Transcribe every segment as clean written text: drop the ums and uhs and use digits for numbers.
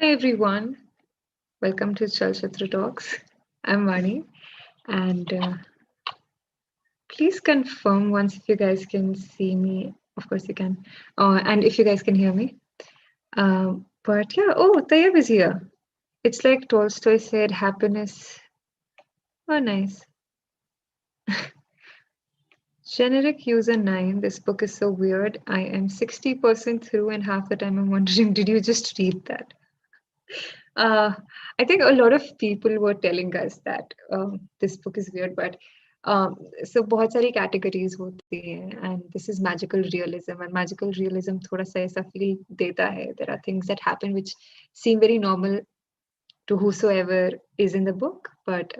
Hi everyone, welcome to Chalchitra Talks. I'm Vaani, and please confirm once if you guys can see me. Of course, you can, and if you guys can hear me. But yeah, oh, Tayyab is here. It's like Tolstoy said, happiness. Oh, nice. Generic user 9. This book is so weird. I am 60% through, and half the time I'm wondering, did you just read that? Uh, I think a lot of people were telling us that this book is weird, but so बहुत सारी categories होती हैं, and this is magical realism, and magical realism थोड़ा सा ऐसा feel देता है. There are things that happen which seem very normal to whosoever is in the book, but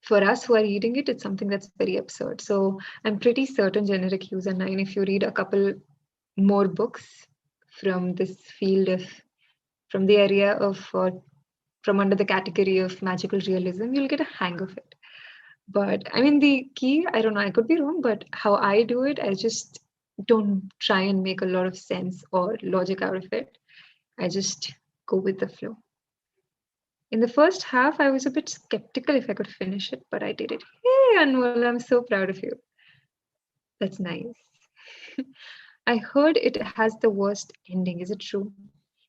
for us who are reading it, it's something that's very absurd. So I'm pretty certain generic user 9, if you read a couple more books from this field of from the area of from under the category of magical realism, you'll get a hang of it. But I mean, the key, I don't know, I could be wrong, but how I do it, I just don't try and make a lot of sense or logic out of it. I just go with the flow. In the first half, I was a bit skeptical if I could finish it, but I did it. Hey, Anmol, I'm so proud of you. That's nice. I heard it has the worst ending. Is it true?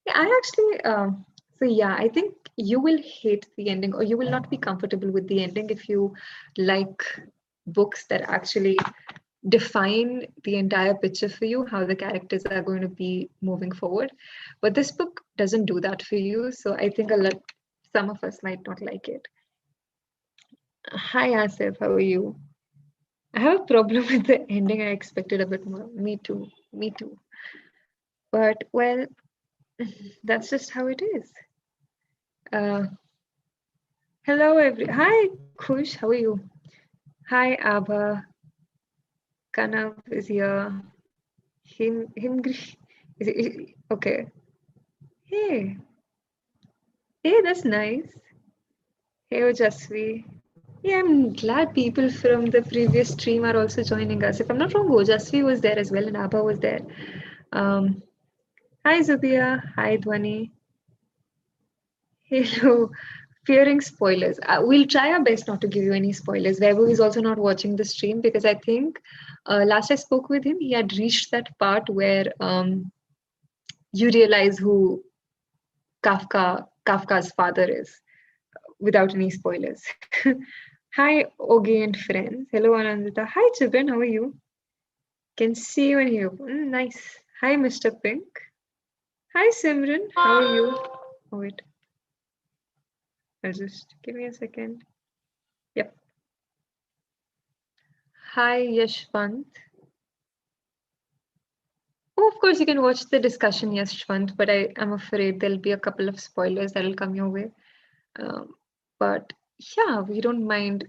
Yeah, I actually, so yeah, I think you will hate the ending or you will not be comfortable with the ending if you like books that actually define the entire picture for you, how the characters are going to be moving forward. But this book doesn't do that for you. So I think some of us might not like it. Hi, Asif, how are you? I have a problem with the ending. I expected a bit more. Me too. Me too. But well, that's just how it is. Uh, hello, Hi, Khush. How are you? Hi, Abha. Kanav is here. Okay. Hey, hey, that's nice. Hey, Ojasvi. Yeah, I'm glad people from the previous stream are also joining us. If I'm not wrong, Ojasvi was there as well, and Abha was there. Um, Hi, Zubia. Hi, Dhwani. Hello. Fearing spoilers. We'll try our best not to give you any spoilers. Vaibhav is also not watching the stream because I think last I spoke with him, he had reached that part where you realize who Kafka's father is without any spoilers. Hi, Ogi and friends. Hello, Anandita. Hi, Chibin. How are you? Can see you and hear. Nice. Hi, Mr. Pink. Hi, Simran. How are you? Oh, wait. I'll just give me a second. Yep. Hi, Yashwant. Oh, of course, you can watch the discussion, Yashwant, but I'm afraid there'll be a couple of spoilers that'll come your way. But yeah, we don't mind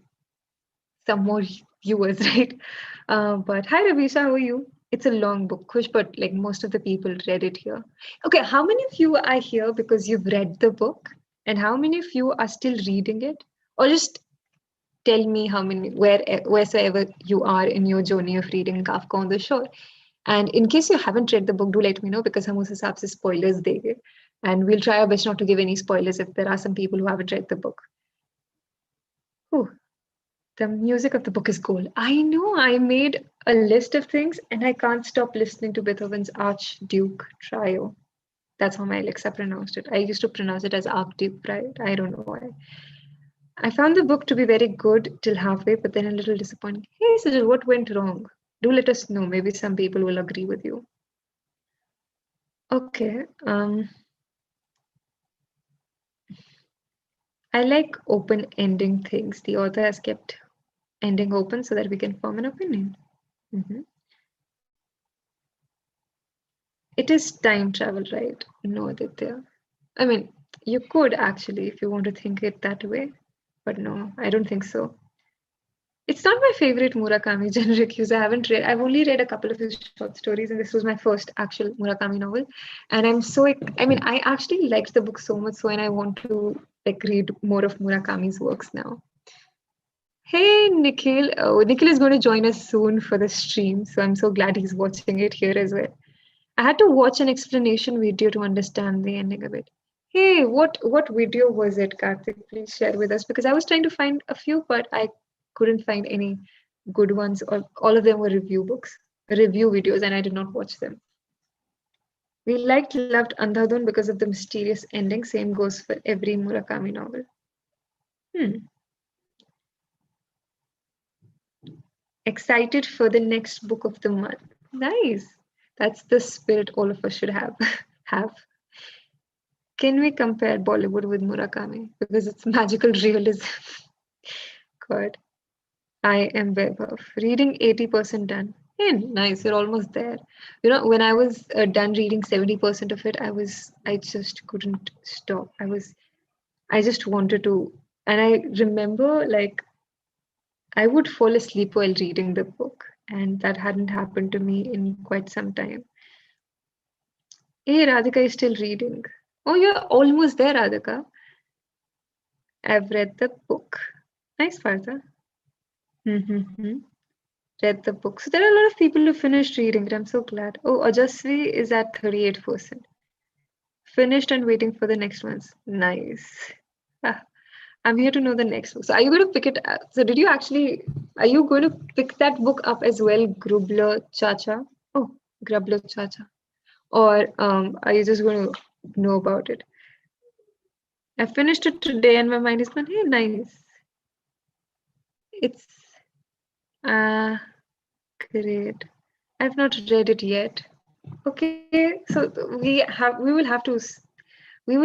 some more viewers, right? But hi, Ravisha, how are you? It's a long book, Kush, but like most of the people read it here. Okay, how many of you are here because you've read the book? And how many of you are still reading it? Or just tell me how many, wheresoever you are in your journey of reading Kafka on the Shore. And in case you haven't read the book, do let me know because हम उस हिसाब से spoilers देंगे. And we'll try our best not to give any spoilers if there are some people who haven't read the book. Ooh, the music of the book is gold. I know I made a list of things and I can't stop listening to Beethoven's Archduke Trio. That's how my Alexa pronounced it. I used to pronounce it as Archduke, right? I don't know why. I found the book to be very good till halfway, but then a little disappointing. Hey, Sujal, what went wrong? Do let us know. Maybe some people will agree with you. Okay. I like open-ending things. The author has kept ending open so that we can form an opinion. It is time travel, right? No, Aditya. I mean, you could actually if you want to think it that way, but no, I don't think so. It's not my favorite Murakami generic use. I've only read a couple of his short stories, and this was my first actual Murakami novel. And I actually liked the book so much so, and I want to like read more of Murakami's works now. Hey, Nikhil. Oh, Nikhil is going to join us soon for the stream, so I'm so glad he's watching it here as well. I had to watch an explanation video to understand the ending of it. Hey, what video was it, Karthik? Please share with us because I was trying to find a few, but I couldn't find any good ones. Or all of them were review videos, and I did not watch them. We loved Andhadhun because of the mysterious ending. Same goes for every Murakami novel. Hmm. Excited for the next book of the month. Nice. That's the spirit all of us should have. have. Can we compare Bollywood with Murakami? Because it's magical realism. God. I am Vaibhav. Reading 80% done. Hey, nice. You're almost there. You know, when I was done reading 70% of it, I just couldn't stop. I just wanted to. And I remember, like, I would fall asleep while reading the book. And that hadn't happened to me in quite some time. Hey, Radhika is still reading. Oh, you're almost there, Radhika. I've read the book. Nice, Partha. Mm-hmm. Read the book. So there are a lot of people who finished reading it. I'm so glad. Oh, Ajasvi is at 38%. Finished and waiting for the next ones. Nice. Ah, I'm here to know the next book. So are you going to pick it up? So are you going to pick that book up as well, Grubler Chacha? Oh, Grubler Chacha. Or are you just going to know about it? I finished it today and my mind is going, hey, nice. It's great. I've not read it yet. Okay, so we will have to we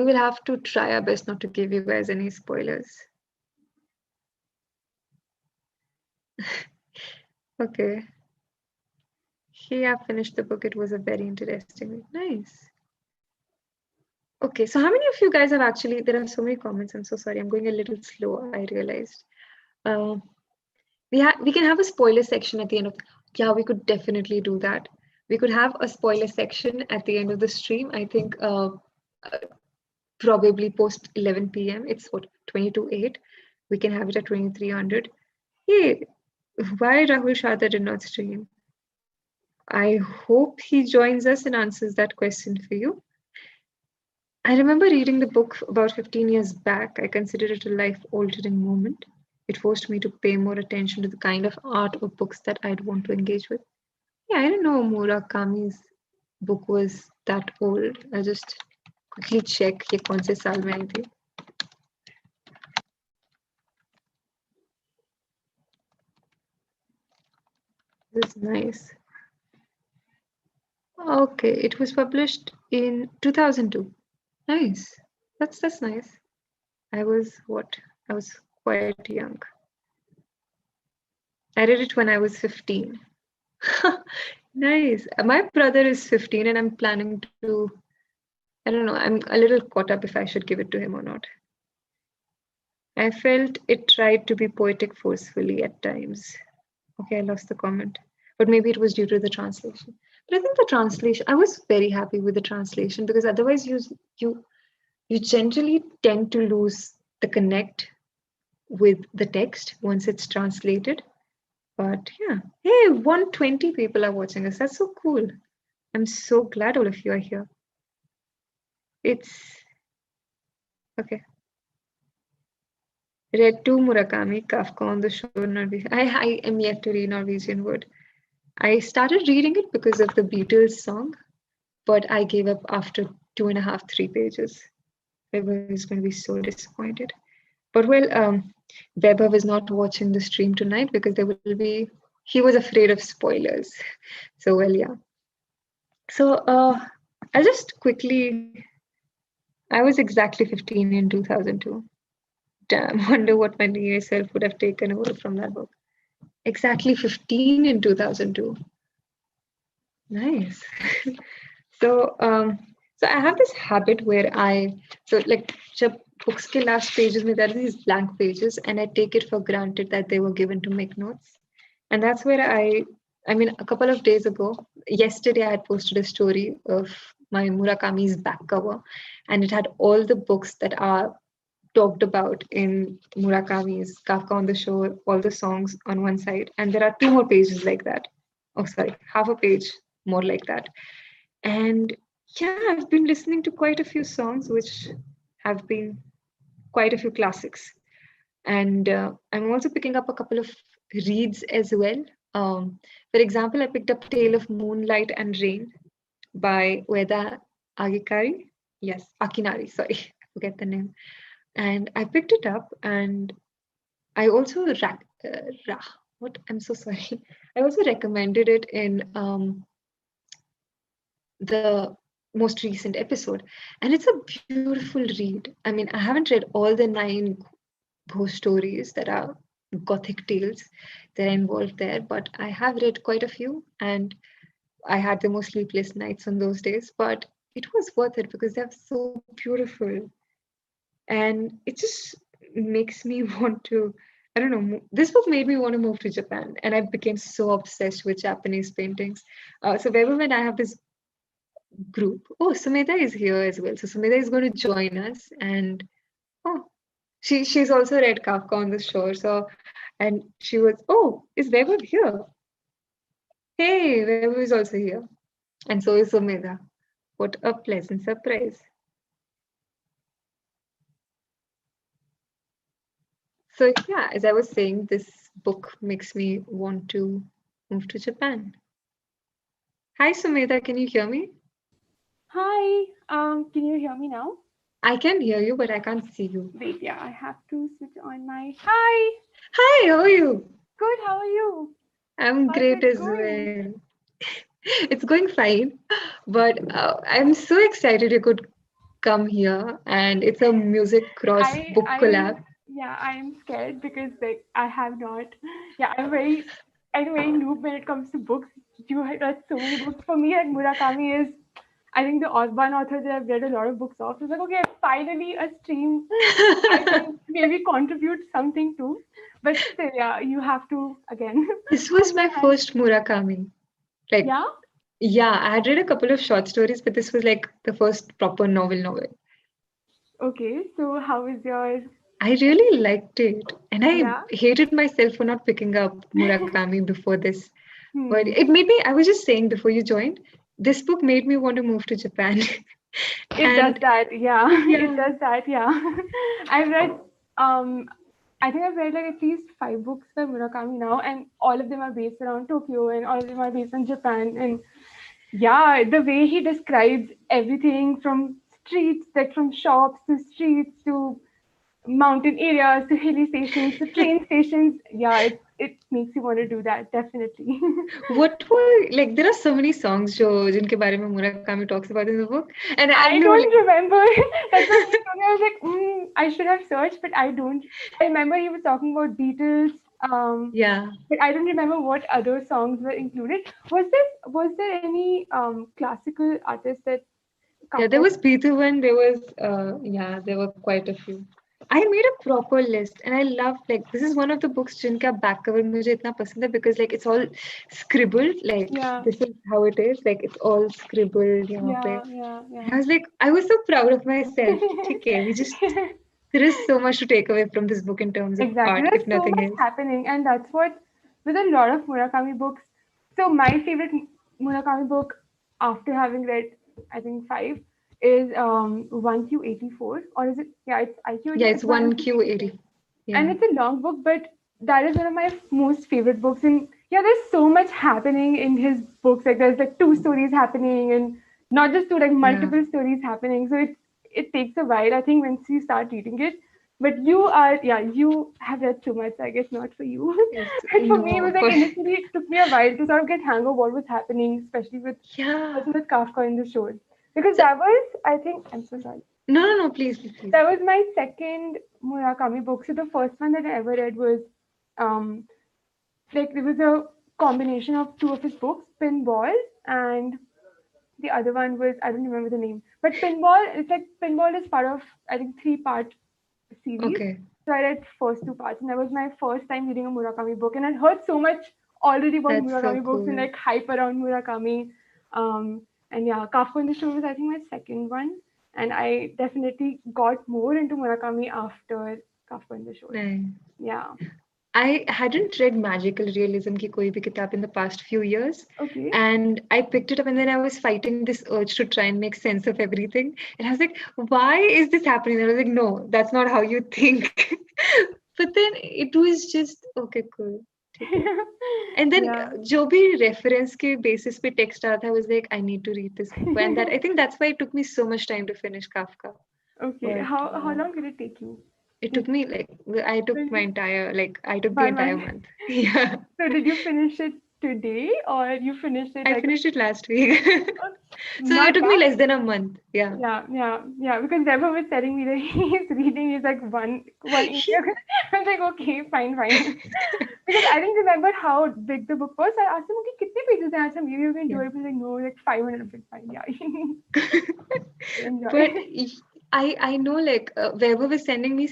will have to try our best not to give you guys any spoilers. Okay. Here I finished the book. It was a very interesting. Nice. Okay, so how many of you guys have actually? There are so many comments. I'm so sorry. I'm going a little slow. I realized. We can have a spoiler section at the end of. Yeah, we could definitely do that. We could have a spoiler section at the end of the stream. I think probably post 11 p.m. It's what 20 to 8. We can have it at 2300. Hey, why Rahul Sharda did not stream? I hope he joins us and answers that question for you. I remember reading the book about 15 years back. I consider it a life-altering moment. It forced me to pay more attention to the kind of art or books that I'd want to engage with. Yeah, I didn't know Murakami's book was that old. I just quickly check ये कौन से साल में आई थी. This is nice. Okay, it was published in 2002. Nice. That's nice. I was quite young. I read it when I was 15. Nice. My brother is 15 and I'm planning to, I don't know, I'm a little caught up if I should give it to him or not. I felt it tried to be poetic forcefully at times. Okay, I lost the comment. But maybe it was due to the translation. But I think the translation, I was very happy with the translation because otherwise you generally tend to lose the connect with the text once it's translated. But yeah, hey, 120 people are watching us. That's so cool. I'm so glad all of you are here. It's okay. Read two Murakami, Kafka on the shore, Norwegian. I am yet to read Norwegian Wood. I started reading it because of the Beatles song, but I gave up after 2.5, 3 pages. I was going to be so disappointed. But well, Vaibhav is not watching the stream tonight because he was afraid of spoilers. So well, yeah. So I'll just quickly, I was exactly 15 in 2002. Damn, wonder what my new self would have taken away from that book. Exactly 15 in 2002. Nice. So so I have this habit where जब books के last pages में there are these blank pages and I take it for granted that they were given to make notes. And that's where I mean, a couple of days ago, yesterday I had posted a story of my Murakami's back cover and it had all the books that are talked about in Murakami's Kafka on the Shore, all the songs on one side, and there are two more pages like that. Oh, sorry, half a page more like that. And yeah, I've been listening to quite a few songs which have been quite a few classics. And I'm also picking up a couple of reads as well. For example, I picked up Tale of Moonlight and Rain by Ueda Agikari. Yes, Akinari, sorry, I forget the name. And I picked it up, and I also what? I'm so sorry. I also recommended it in the most recent episode, and it's a beautiful read. I mean, I haven't read all the 9 ghost stories that are gothic tales that are involved there, but I have read quite a few, and I had the most sleepless nights on those days, but it was worth it because they're so beautiful. And it just makes me want to, I don't know, this book made me want to move to Japan, and I became so obsessed with Japanese paintings. So wherever when I have this group, oh, Sumedha is here as well. So Sumedha is going to join us, and oh, she's also read Kafka on the Shore. So, and she was, oh, is Vaibhav here? Hey, Vaibhav is also here, and so is Sumedha. What a pleasant surprise. So yeah, as I was saying, this book makes me want to move to Japan. Hi Sumedha, can you hear me? Hi, can you hear me now? I can hear you, but I can't see you. Wait, yeah, I have to switch on my. Hi, Hi, how are you? good, how are you? I'm How's great it as going? well. It's going fine, but I'm so excited you could come here, and it's a music cross book I am, collab. yeah, I am scared because like I have not, yeah, I'm very noob when it comes to books. You have read so many books. For me, like Murakami is, I think the one author that I've read a lot of books of. So it's like, okay, finally a stream I can maybe contribute something to. But still, yeah, you have to again This hold was my my hand. first Murakami. Like, Yeah. yeah, I had read a couple of short stories, but this was like the first proper novel. Okay. So how is your? I really liked it, and I Yeah. hated myself for not picking up Murakami before this. But Hmm. it made me, I was just saying before you joined, this book made me want to move to Japan. It does And that. Yeah. It yeah, does that. Yeah. I've read. Um. I think I've read like at least 5 books by Murakami now, and all of them are based around Tokyo, and all of them are based on Japan. And yeah, the way he describes everything from streets, like from shops to streets to mountain areas to hilly stations to train stations. Yeah, it makes you want to do that definitely. what were like? There are so many songs जो जिनके बारे में Murakami talks about in the book, and I I know like don't remember. That's what you told me. I was like, I should have searched, but I don't. I remember he was talking about Beatles, yeah, but I don't remember what other songs were included. Was there any classical artist that yeah. There Kafka? was Beethoven. There was yeah. There were quite a few. I made a proper list, and I love like this is one of the books जिनका back cover मुझे इतना पसंद है because like it's all scribbled. Like Yeah, this is how it is. Like it's all scribbled यहाँ पे. yeah, yeah, And I was like, I was so proud of myself. ठीक है, we just yeah. there is so much to take away from this book in terms of Exactly. art, if There's so nothing much else. happening, and that's what with a lot of Murakami books. So my favorite Murakami book, after having read, I think 5, is 1Q84, or is it? Yeah, it's IQ Yeah, 84. it's It's one 1Q84, Q80. and Yeah. it's a long book, but that is one of my most favorite books. And yeah, there's so much happening in his books. Like there's like 2 stories happening, and not just 2, like Yeah. multiple stories happening. So it takes a while, I think, once you start reading it. But you are, yeah, you have read too much. I guess not for you. It's But for me, it was no like for initially it took me a while to sort of get hang of what was happening, especially with yeah. also with Kafka in the show, because So, that was, I think, I'm so sorry. no, please. That was my second Murakami book. So the first one that I ever read was, um, like there was a combination of 2 of his books, Pinball, and the other one was, I don't remember the name. But Pinball, it's like Pinball is part of, I think, 3-part series. Okay, So I read first 2 parts, and that was my first time reading a Murakami book. And I'd heard so much already about that's so Murakami books and cool. like hype around Murakami. And yeah, Kafka in the Show was, I think, my second one. And I definitely got more into Murakami after Kafka in the Shore. Nice. Yeah. I hadn't read magical realism ki koi bhi kitab in the past few years, Okay. and I picked it up, and then I was fighting this urge to try and make sense of everything, and I was like, why is this happening? And I was like, no, that's not how you think. But then it was just okay, cool. Okay. And then Yeah. जो भी reference के basis पे text आता था, I was like, I need to read this book, and that I think that's why it took me so much time to finish Kafka. Okay. But How yeah. long did it take you? It Did took me like I took my really entire like I took the 1 month? entire month. Yeah. So did you finish it today or you finished it I like finished it last week. oh, So it not took me bad? less than a month. Yeah. Yeah. Because Deborah was telling me that he's reading is like one email. I was like, okay, fine. Because I didn't remember how big the book was. I asked him, okay, कितने pages हैं? I asked him, maybe you can do Yeah. it. He was like, no, like 500. I was like, fine, yeah. But Enjoy. I know like Weber was sending me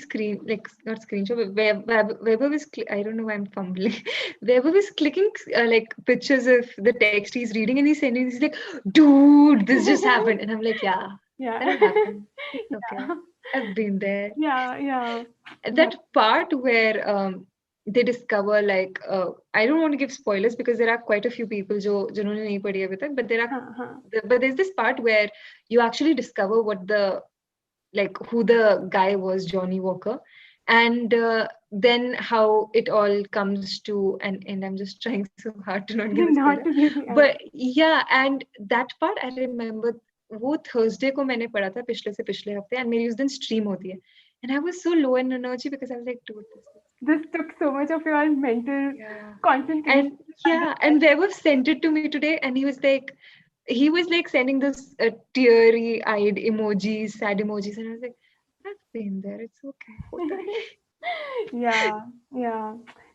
like not screenshot but Weber was I don't know why I'm fumbling. Weber was clicking like pictures of the text he's reading and he's sending. He's like, dude, this just happened, and I'm like, yeah, Yeah. that'll happen. It's okay. Yeah. I've been there. Yeah. Yeah. That part where they discover like I don't want to give spoilers because there are quite a few people जो जिन्होंने नहीं पढ़ी है अभी तक, Huh. but there's this part where you actually discover what the like who the guy was, Johnny Walker, and then how it all comes to an end. I'm just trying so hard to not give a spoiler, Not to give the but yeah, and that part I remember वो Thursday को मैंने पढ़ा था पिछले से पिछले हफ्ते, and मेरी उस दिन stream होती है, and I was so low in energy because I was like, dude, this took so much of your mental yeah, concentration and to yeah, understand. and Weber sent it to me today, and he was like sending those teary-eyed emojis, sad emojis, and I was like, I've been there. It's okay. होता है. Yeah.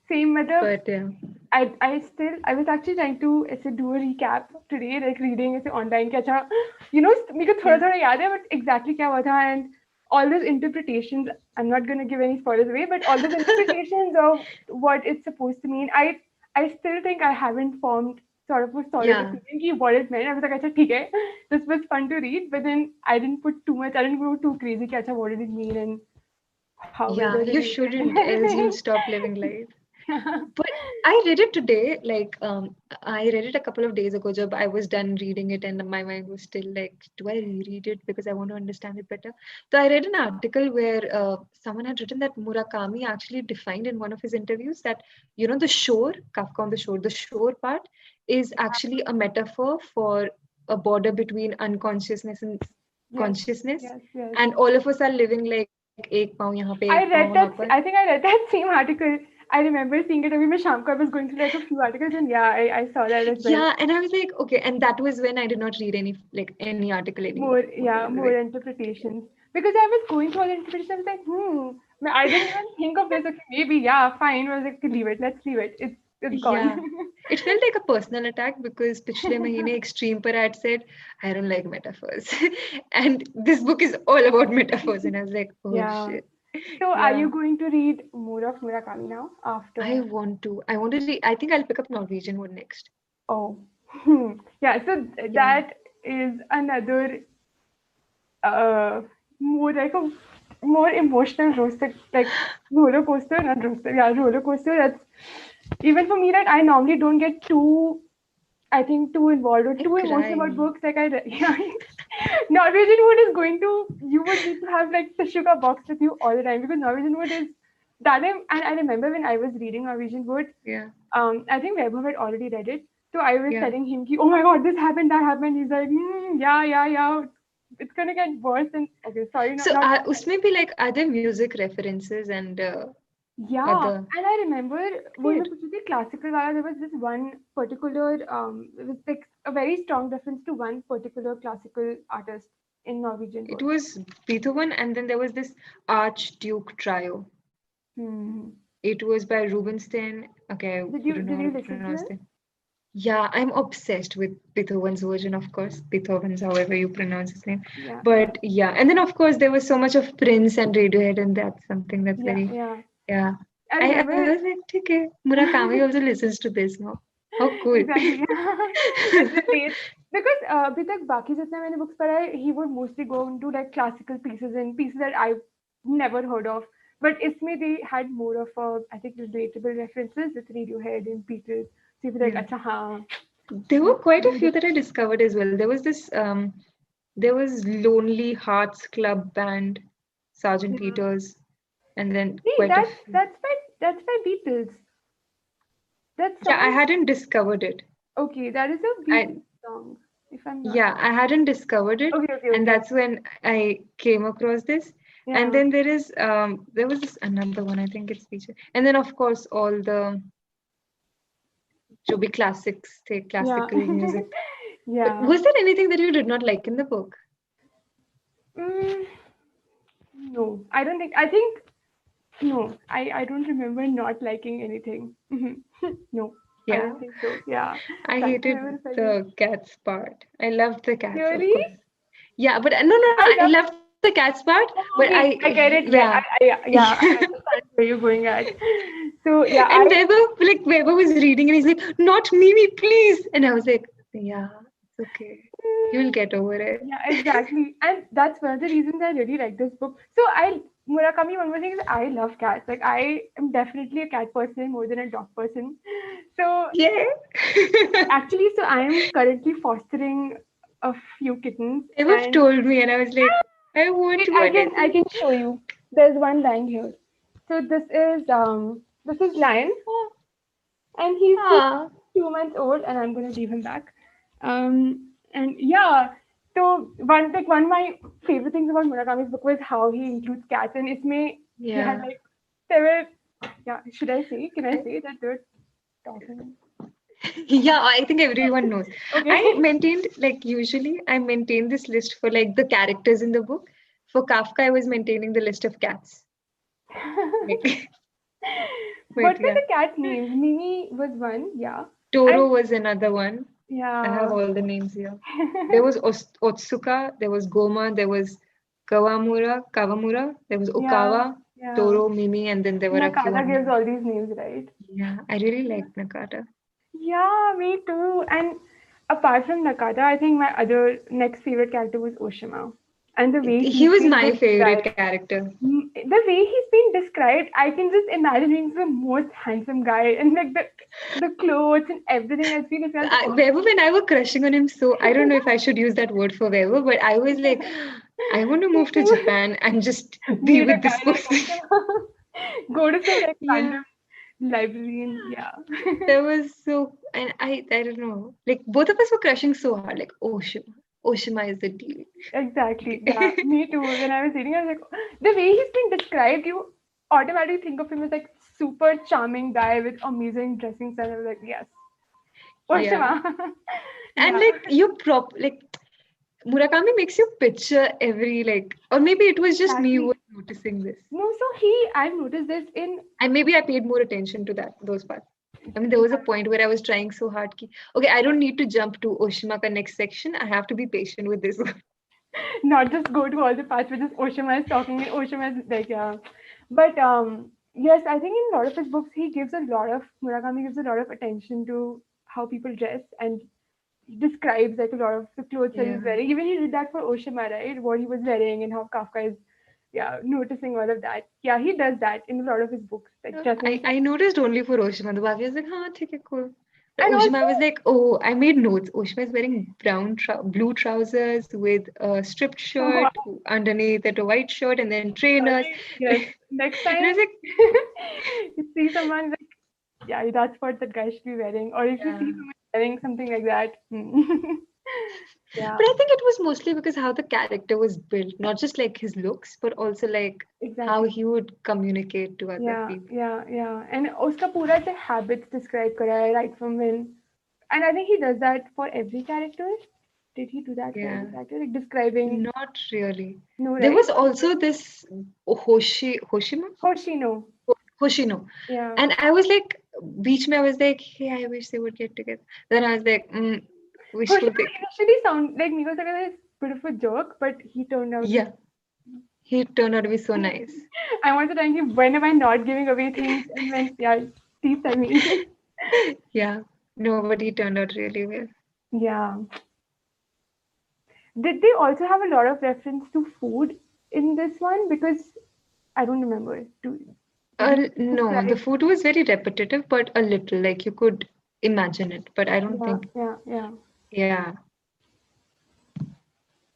Same matter. But yeah, I was actually trying to ऐसे do a recap today, like reading ऐसे online कि अच्छा, मेरे को yeah, थोड़ा याद है, but exactly क्या हुआ था and all those interpretations. I'm not gonna give any spoilers away, but all those interpretations of what it's supposed to mean. I still think I haven't formed sort of a solid yeah, opinion कि what it meant. I was like अच्छा ठीक है, this was fun to read, but then I didn't put too much. I didn't go too crazy कि अच्छा what did it mean and how were yeah. the You related and shouldn't, else you'll everything. stop living life. But I read it today. Like, I read it a couple of days ago. Jab I was done reading it, and my mind was still like, do I reread it because I want to understand it better? So I read an article where someone had written that Murakami actually defined in one of his interviews that the shore, Kafka on the shore part is actually a metaphor for a border between unconsciousness and Yes, consciousness, yes. and all of us are living like एक पाँव यहाँ पे एक पाँव I वहाँ read that. पर. I think I read that same article. I remember seeing it. Abhi मैं शाम को I was going through like a few articles and yeah, I saw that as well. Yeah, and I was like, okay, and that was when I did not read any article anymore. More Like, interpretations because I was going through all the interpretations. I was like, I didn't even think of this. Okay, maybe yeah, fine. I was like, leave it. Let's leave it. It's gone. yeah, it felt like a personal attack because पिछले महीने extreme पर I had said I don't like metaphors, and this book is all about metaphors, and I was like, oh Yeah. shit, So, are yeah. you going to read more of Murakami now after? I want to read. I think I'll pick up Norwegian one next. Oh, yeah. So Yeah, that is another uh more like a more emotional roasted like roller coaster, not roaster, yeah, roller coaster. That's even for me that I normally don't get too, I think, too involved or I too emotional about cry. books. Like yeah, Norwegian Wood is going to, you would need to have like the sugar box with you all the time because Norwegian Wood is that time. And I remember when I was reading Norwegian Wood, Yeah, I think Vaibhav had already read it. So I was yeah. telling him, ki, oh my god, this happened, that happened. He's like, yeah. It's gonna get worse. And okay, sorry, So not उसमें भी like other music references and yeah. other And I remember when I good. put the classical wala, there was this one particular, it was like a very strong reference to one particular classical artist in Norwegian It word. was Beethoven, and then there was this Archduke trio. Hmm. It was by Rubinstein. Okay, I wouldn't know Did how you to listen to pronounce it? it. Yeah, I'm obsessed with Beethoven's version, of course. Beethoven's, however you pronounce his name. Yeah. But yeah, and then of course there was so much of Prince and Radiohead, and that's something that's very Yeah. yeah. I I remember was like, okay, Murakami also listens to this now. How cool. exactly. It relates because अभी तक बाकी जितने मैंने books पढ़ा है, he would mostly go into like classical pieces and pieces that I never heard of. But इसमें they had more of I think relatable references with Radiohead and Beatles. So you'd be like, Yeah. अच्छा हाँ. There were quite a few that I discovered as well. There was Lonely Hearts Club Band, Sergeant Yeah. Peters, and then See, quite a few. that's by Beatles. That's Yeah, I someone. hadn't discovered it. Okay, that is a I Beatles song, if I'm not. Yeah, I hadn't discovered it, Okay, okay, and okay. that's when I came across this. And Yeah, then there was this another one, I think it's featured. And then of course all the जो भी classics, the yeah, classical music. But yeah. was there anything that you did not like in the book? Mm, no, I don't think. I think no. I don't remember not liking anything. No, I Yeah, don't think so. Yeah, I trying to hated remember if I did. the cats part. I loved the cats, of Really? course. Yeah, but no, I I love. loved the cats part. But Oh, okay, I get it. yeah, Yeah, I understand where you're going at. So yeah, and Weber was reading, and he's like, "Not Mimi, please," and I was like, "Yeah, it's okay. You'll Mm, get over it." yeah, exactly. And that's one of the reasons I really like this book. So Murakami, one more thing is I love cats. Like I am definitely a cat person more than a dog person. So Yeah. actually, so I am currently fostering a few kittens Ever and told me, and I was like, I wait, want I one can as I well. can show you. There's one lying here. So this is Lion and he's just Ah, 2 months old, and I'm gonna leave him back. And yeah, so one of my favorite things about Murakami's book was how he includes cats, and इसमें he had yeah. like there were yeah. Should I say? Can I say that they're talking? Yeah, I think everyone knows. Okay. I maintained, like, usually I maintain this list for like the characters in the book. For Kafka, I was maintaining the list of cats. Like, but What were yeah, the cat names? Mimi was one, yeah. And Toro was another one. I have yeah. all the names here. There was Otsuka, there was Goma, there was Kawamura, there was Yeah. Okawa, Yeah. Toro, Mimi, and then there were a few Nakada gives unknown. all these names, right? Yeah, I really liked Nakata. Yeah, me too. And apart from Nakada, I think my other next favorite character was Oshima. And the way He he's was been my favorite described, character. the way he's been described, I can just imagine him the most handsome guy and like the clothes and everything. I feel if I was like, oh, Weber and I were crushing on him, so I don't know if I should use that word for Weber, but I was like, I want to me move to too. Japan and just be Meet a with guy this like person. Oshima. Go to some like Yeah, random library and yeah. that was so, and I don't know, like both of us were crushing so hard, like Oshima. Oshima is the deal. Exactly. Yeah, Okay. me too. When I was reading, I was like, the way he's been described, you automatically think of him as like super charming guy with amazing dressing style. I was like, yes, Yeah, Oshima. and Yeah. like like Murakami makes you picture every like, or maybe it was just me who Exactly. was noticing this. No, so I've noticed this in, And maybe I paid more attention to those parts. I mean, there was a point where I was trying so hard. Okay, I don't need to jump to Oshimaka next section. I have to be patient with this one. not just go to all the parts where just Oshima is talking and Oshima is like, yeah. But yes, I think in a lot of his books, Murakami gives a lot of attention to how people dress and describes like a lot of the clothes that he's Yeah. wearing. Even he did that for Oshima, right? What he was wearing and how Kafka is, yeah, noticing all of that. Yeah, he does that in a lot of his books, like dressing sense. I noticed only for Oshima. The Baki was like, huh, okay, cool. But And Oshima, also, I was like, oh, I made notes. Oshima is wearing blue trousers with a stripped wow, shirt, underneath it a white shirt, and then trainers. sorry, yes. Next And I time was like, you see someone like, yeah, that's what that guy should be wearing. Or if you yeah. see someone wearing something like that, yeah, But I think it was mostly because how the character was built, not just like his looks, but also like how exactly. he would communicate to other Yeah, people. yeah, yeah. And उसका पूरा ऐसे habits describe करा है right from when, and I think he does that for every character. Did he do that for Yeah, every character? Like describing, not really. no, There right? was also this Hoshima? Hoshino. Hoshino. Yeah. And I was like, beach mein I was like, hey, I wish they would get together. Then I was like, wishful Hoshino thinking. initially sound like me was like a bit of a jerk, but he turned out. Yeah, he turned out to be so nice. I want to thank him. When am I not giving away things? And when, yeah, please tell me. Yeah, no, but he turned out really well. Yeah. Did they also have a lot of reference to food in this one? Because I don't remember. Did you No, the describe? food was very repetitive, but a little, like you could imagine it, but I don't Yeah, think, yeah, yeah. yeah.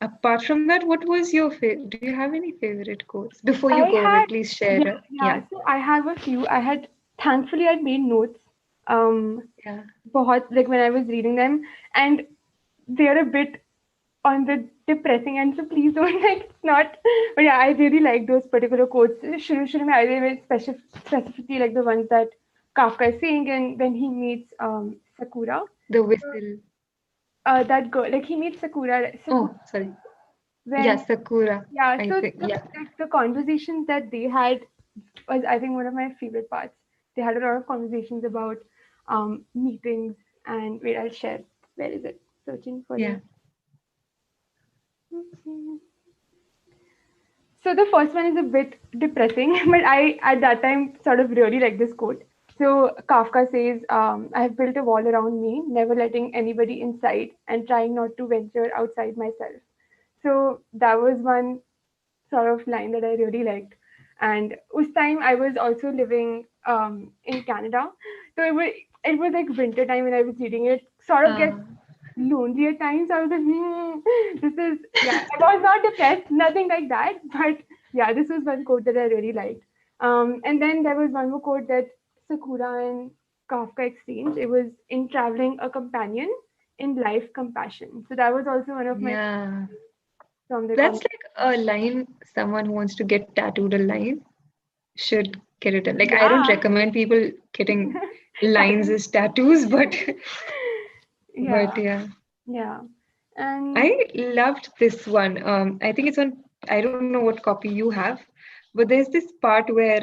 Apart from that, what was your favorite? Do you have any favorite quotes? Before you I go away, had, please share. yeah, Yeah, yeah. So I have a few. Thankfully, I'd made notes. yeah, Like when I was reading them, and they're a bit on the depressing end. So please don't like it's not. But yeah, I really like those particular quotes. Shuru mein I really specifically like the ones that Kafka is saying, and when he meets Sakura. the whistle. That girl, like he meets Sakura Oh, sorry. Yeah, when Sakura. yeah. I So think. Yeah, the conversations that they had was I think one of my favorite parts. They had a lot of conversations about meetings and wait, I'll share. Where is it? Searching for yeah, it. So the first one is a bit depressing, but I at that time sort of really like this quote. So Kafka says, "I have built a wall around me, never letting anybody inside, and trying not to venture outside myself." So that was one sort of line that I really liked. And us time I was also living in Canada, so it was like winter time when I was reading it. Sort of get uh, lonely at times. I was like, this is yeah. I was not depressed, nothing like that, but yeah, this was one quote that I really liked. And then there was one more quote that Sakura and Kafka exchanged. It was in traveling a companion, in life compassion. So that was also one of my yeah. from the That's conversation. like a line. Someone who wants to get tattooed a line should get it done. Like I don't Yeah. recommend people getting lines as tattoos, but Yeah, yeah. yeah. And I loved this one. I think it's on, I don't know what copy you have, but there's this part where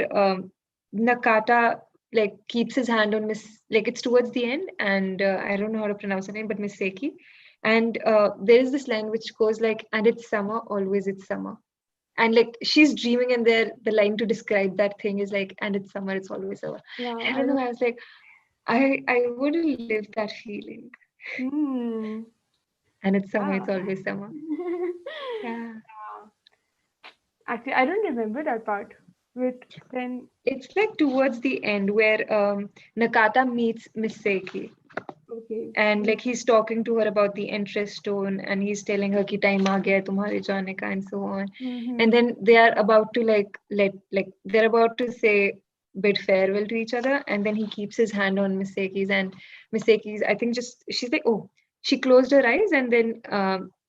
Nakata like keeps his hand on Miss, like it's towards the end, and I don't know how to pronounce her name, but Miss Seki. And there is this line which goes like, and it's summer, always it's summer. And like she's dreaming, and there the line to describe that thing is like, and it's summer, it's always summer. yeah, I I don't know, don't I was like, I want to live that feeling. hmm. And it's summer, it's Yeah. always summer. Yeah. Actually, I don't remember that part. With then It's like towards the end where Nakata meets Miss Seiki, okay. and like he's talking to her about the interest stone, and he's telling her ki time aa gaya hai tumhare jaane ka, and so on. Mm-hmm. And then they are about to like they're about to say bid farewell to each other, and then he keeps his hand on Miss Seiki's, and Miss Seiki's I think just she's like, oh, she closed her eyes, and then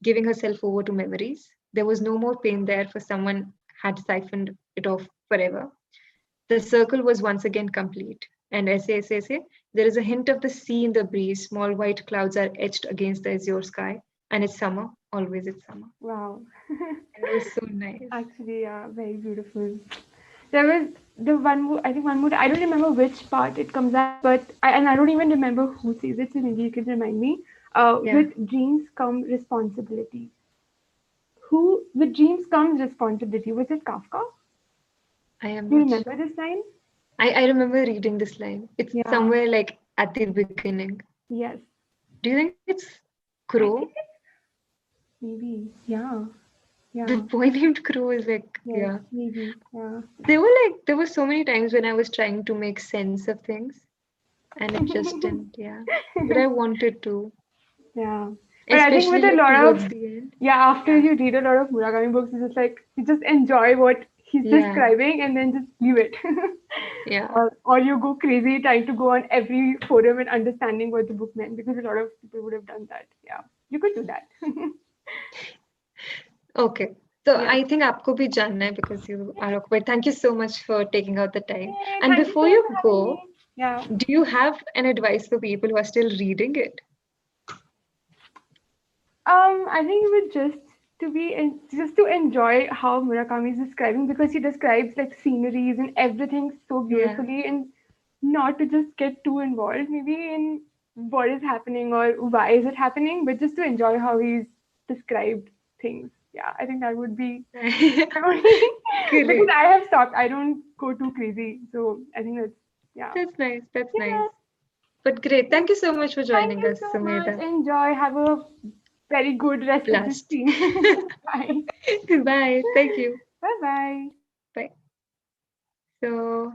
giving herself over to memories. There was no more pain there, for someone had siphoned it off forever. The circle was once again complete. And essay, there is a hint of the sea in the breeze. Small white clouds are etched against the azure sky. And it's summer, always it's summer. Wow. And it was so nice. Actually, yeah, very beautiful. There was the one more, I think one more, I don't remember which part it comes at, and I don't even remember who says it, so maybe you can remind me. Yeah, With dreams come responsibility. With dreams comes responsibility. Was it Kafka? I am Do you not remember sure. this line? I remember reading this line. It's Yeah, somewhere like at the beginning. yes. Do you think it's I Crow? think it's maybe, yeah, The yeah, boy named Crow is like, yes, yeah. maybe, yeah. There were so many times when I was trying to make sense of things, and it just didn't, yeah. But I wanted to, Yeah. But I think with especially a like lot towards of, the end. yeah, after Yeah, you read a lot of Murakami books, it's just like you just enjoy what he's yeah, describing and then just leave it. yeah. Or you go crazy trying to go on every forum and understanding what the book meant because a lot of people would have done that. Yeah. You could do that. Okay. So Yeah. I think आपको भी जानना है because you are occupied. Thank you so much for taking out the time. Yay, And thank you before so much you for having go, me. Yeah. do you have an advice for people who are still reading it? I think it would just to enjoy how Murakami is describing because he describes like sceneries and everything so Yeah. beautifully and not to just get too involved maybe in what is happening or why is it happening, but just to enjoy how he's described things. Yeah, I think that would be my only because Great. I have stopped. I don't go too crazy. So I think that's yeah. That's nice. That's nice. Yeah. But great. Thank you so much for Thank joining you us, so much. Sumedha. Enjoy. Have a very good rest of the Blast. stream. Bye. Bye. Thank you. Bye-bye. Bye. So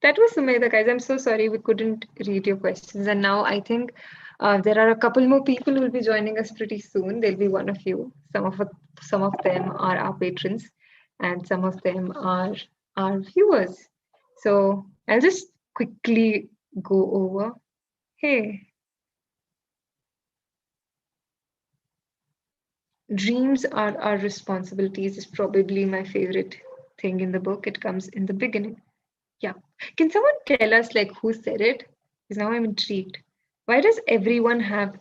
that was Sumedha, guys. I'm so sorry we couldn't read your questions. And now I think there are a couple more people who will be joining us pretty soon. There'll be one of you. Some of them are our patrons, and some of them are our viewers. So I'll just quickly go over. Hey, dreams are our responsibilities is probably my favorite thing in the book. It comes in the beginning. Yeah. Can someone tell us like who said it? Because now I'm intrigued. Why does everyone has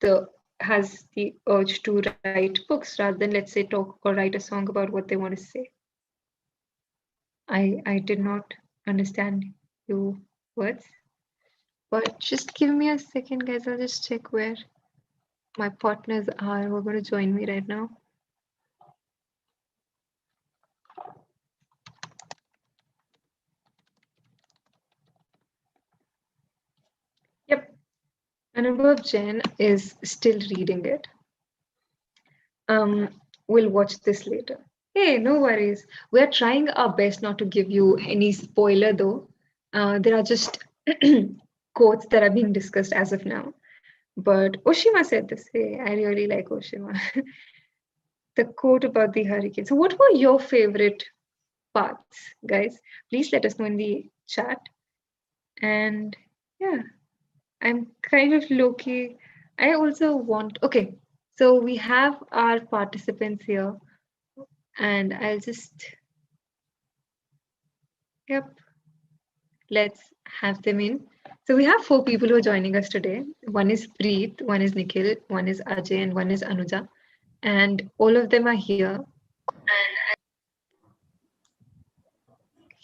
the urge to write books rather than, let's say, talk or write a song about what they want to say? I did not understand your words. But just give me a second, guys. I'll just check where my partners are who are going to join me right now. Yep. Anubhav Jain is still reading it. Um, we'll watch this later. Hey, no worries. We're trying our best not to give you any spoiler though. There are just quotes that are being discussed as of now. But Oshima said this. Hey, I really like Oshima. The quote about the hurricane. So, what were your favorite parts, guys? Please let us know in the chat. And yeah, I'm kind of low key. I also want, okay, so we have our participants here, and I'll just, yep, let's have them in. So we have 4 people who are joining us today. One is Preet, one is Nikhil, one is Ajay, and one is Anuja. And all of them are here.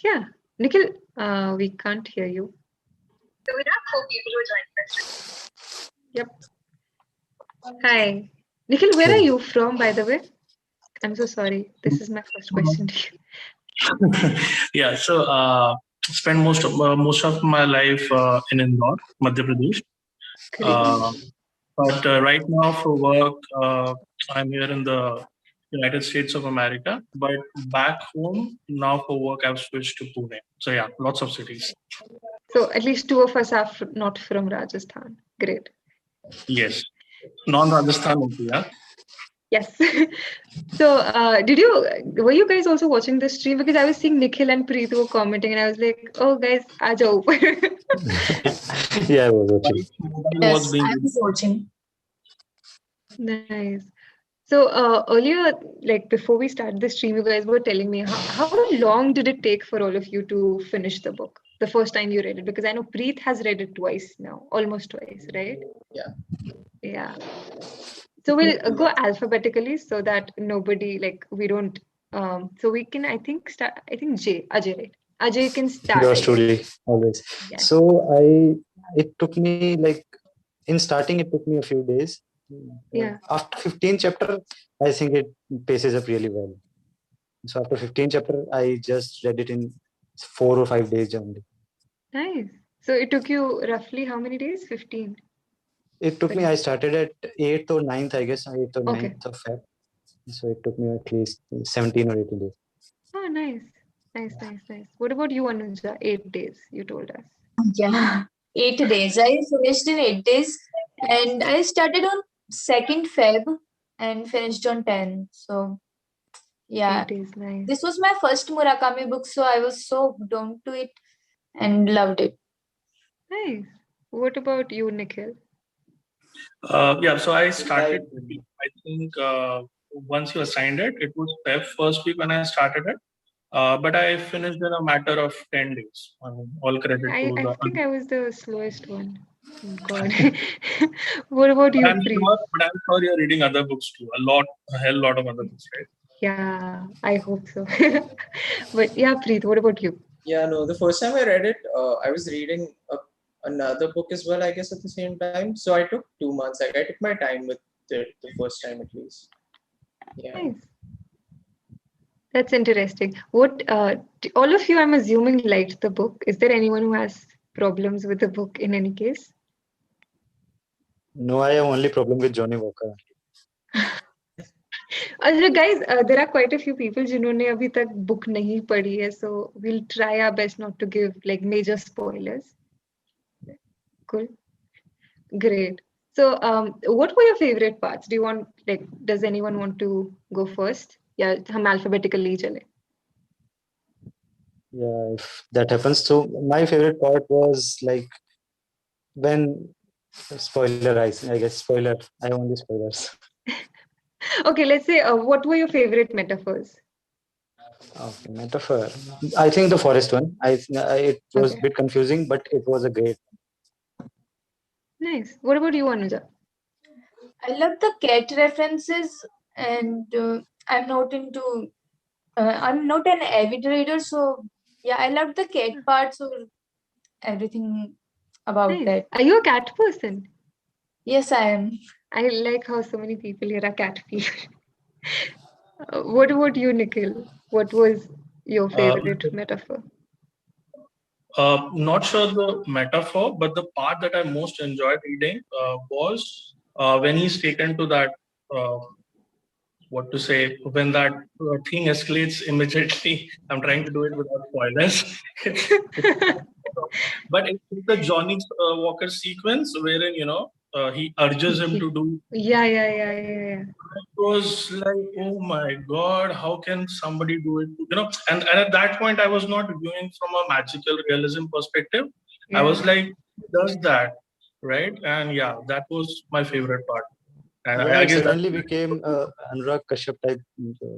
Yeah, Nikhil, we can't hear you. So we have 4 people who are joining us. Yep. Hi. Nikhil, where are you from, by the way? I'm so sorry. This is my first question to you. Yeah, so spent most of my life in Indore, Madhya Pradesh. But right now for work, I'm here in the United States of America. But back home now for work, I've switched to Pune. So yeah, lots of cities. So at least 2 of us are not from Rajasthan. Great. Yes, non-Rajasthan, yeah. Yes. So were you guys also watching the stream? Because I was seeing Nikhil and Preet were commenting, and I was like, oh guys, aa jao. Yeah, I was watching. Yes, I was watching. Nice. So earlier, like before we started the stream, you guys were telling me how long did it take for all of you to finish the book the first time you read it? Because I know Preet has read it twice now, almost twice, right? Yeah. Yeah. So we'll go alphabetically so that nobody like we don't. So we can I think start. I think Ajay, right? Ajay can start. Yours truly, always. Yes. So it took me like in starting, it took me a few days. Yeah. After 15 chapter, I think it paces up really well. So after 15 chapter, I just read it in 4 or 5 days only. Nice. So it took you roughly how many days? 15. It took me. I started at 8th or 9th, I guess, 8th or Okay. 9th of Feb. So it took me at least 17 or 18 days. Oh, nice. Nice. What about you, Anuja? 8 days, you told us. Yeah. 8 days. I finished in 8 days. And I started on 2nd Feb and finished on 10. So yeah. 8 days, nice. This was my first Murakami book, so I was so hooked on to it and loved it. Nice. What about you, Nikhil? Yeah, so I started, I think once you assigned it, it was Feb first week when I started it. But I finished in a matter of 10 days. All credit to I the. think I was the slowest one. God. What about you, Preet? But I'm sure you're reading other books too. A hell lot of other books, right? Yeah, I hope so. But yeah, Preet, what about you? Yeah, no, the first time I read it, I was reading another book as well, I guess, at the same time. So I took 2 months. Like, I took my time with it the first time at least. Yeah. Nice. That's interesting. What all of you, I'm assuming, liked the book. Is there anyone who has problems with the book in any case? No, I have only problem with Johnny Walker. अच्छा guys, there are quite a few people जिन्होंने अभी तक book नहीं पढ़ी है, so we'll try our best not to give like major spoilers. Cool, great. So, what were your favorite parts? Do you want like, does anyone want to go first? Yeah, हम alphabetically चले. Yeah, if that happens. So my favorite part was like when spoiler, I guess spoiler. I only spoilers. Okay, let's say what were your favorite metaphors? Okay, metaphor. I think the forest one. It was a Okay, bit confusing, but it was a great. nice. What about you, Anuja? I love the cat references, and I'm not an avid reader, so yeah, I love the cat parts or everything about Nice. that. Are you a cat person? Yes, I am. I like how so many people here are cat people. What about you, Nikhil? What was your favorite metaphor? Not sure the metaphor, but the part that I most enjoyed reading was when he's taken to that, uh, what to say, when that thing escalates immediately. I'm trying to do it without spoilers. But it's the Johnny Walker sequence wherein, he urges him to do. Yeah. It was like, oh my God, how can somebody do it? And at that point, I was not viewing from a magical realism perspective. I was Yeah. like, who does that? Right? And yeah, that was my favorite part. And Yeah, I it guess that. suddenly became a Anurag Kashyap type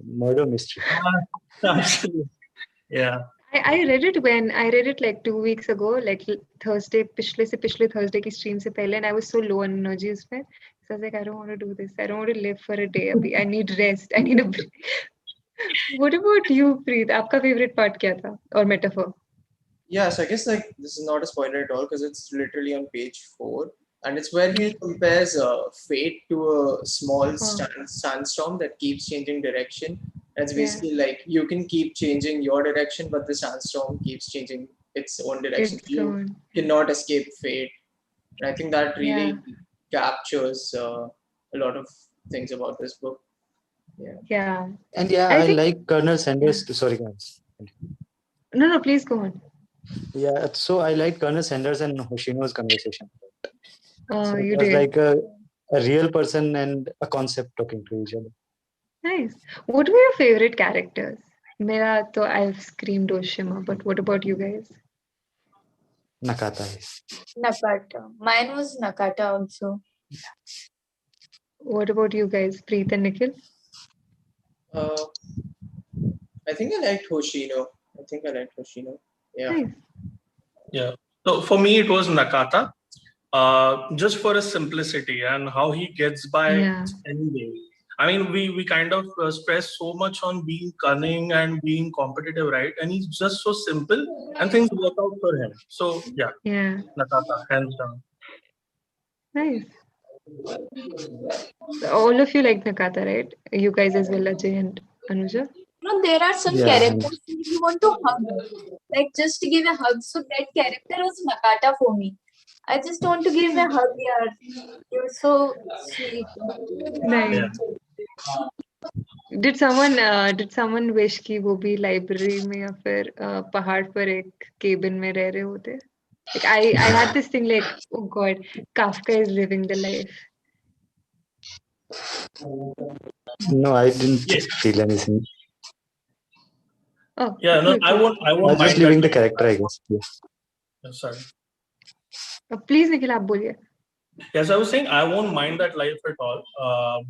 murder mystery. Absolutely. Yeah. I read it when I read it like 2 weeks ago, like Thursday, पिछले Thursday की stream से पहले, and I was so low on energy उसमें. So I was like, I don't want to do this. I don't want to live for a day. अभी I need rest. I need a break. What about you, Preet? आपका favorite part क्या था? Or metaphor? Yeah, so I guess like this is not a spoiler at all because it's literally on page 4, and it's where he compares fate to a small sandstorm that keeps changing direction. And it's basically like you can keep changing your direction, but the sandstorm keeps changing its own direction. It's You own. cannot escape fate. And I think that really Yeah. captures a lot of things about this book. Yeah. And yeah, I I think like Colonel Sanders. Sorry, guys. no, please go on. Yeah, so I like Colonel Sanders and Hoshino's conversation. Oh, So it you was did. like a real person and a concept talking to each other. Nice. What were your favorite characters? मेरा तो I've screamed Oshima, but what about you guys? Nakata. Nakata. Mine was Nakata also. What about you guys, Preet and Nikhil? I think I liked Hoshino. Yeah. Nice. Yeah. So for me, it was Nakata, just for his simplicity and how he gets by Yeah. anyway. I mean, we kind of stress so much on being cunning and being competitive, right? And he's just so simple, and things work out for him. So yeah, Yeah. Nakata, hands down. Nice. All of you like Nakata, right? You guys as well, Ajay and Anuja? No, there are some Yeah, characters that you want to hug, like just to give a hug. So that character was Nakata for me. I just want to give a hug, yeah. You're so sweet. Nice. Yeah. Did someone wish कि वो भी library में या फिर पहाड़ पर एक cabin में रह रहे होते? Like I had this thing like, oh God, Kafka is living the life. no, I didn't Yeah. feel anything. Oh, Yeah. No, cool. I won't I was just mind leaving the that. character, I guess. Yeah. Sorry. Please, Nikhil, आप बोलिए. Yes, I was saying I won't mind that life at all.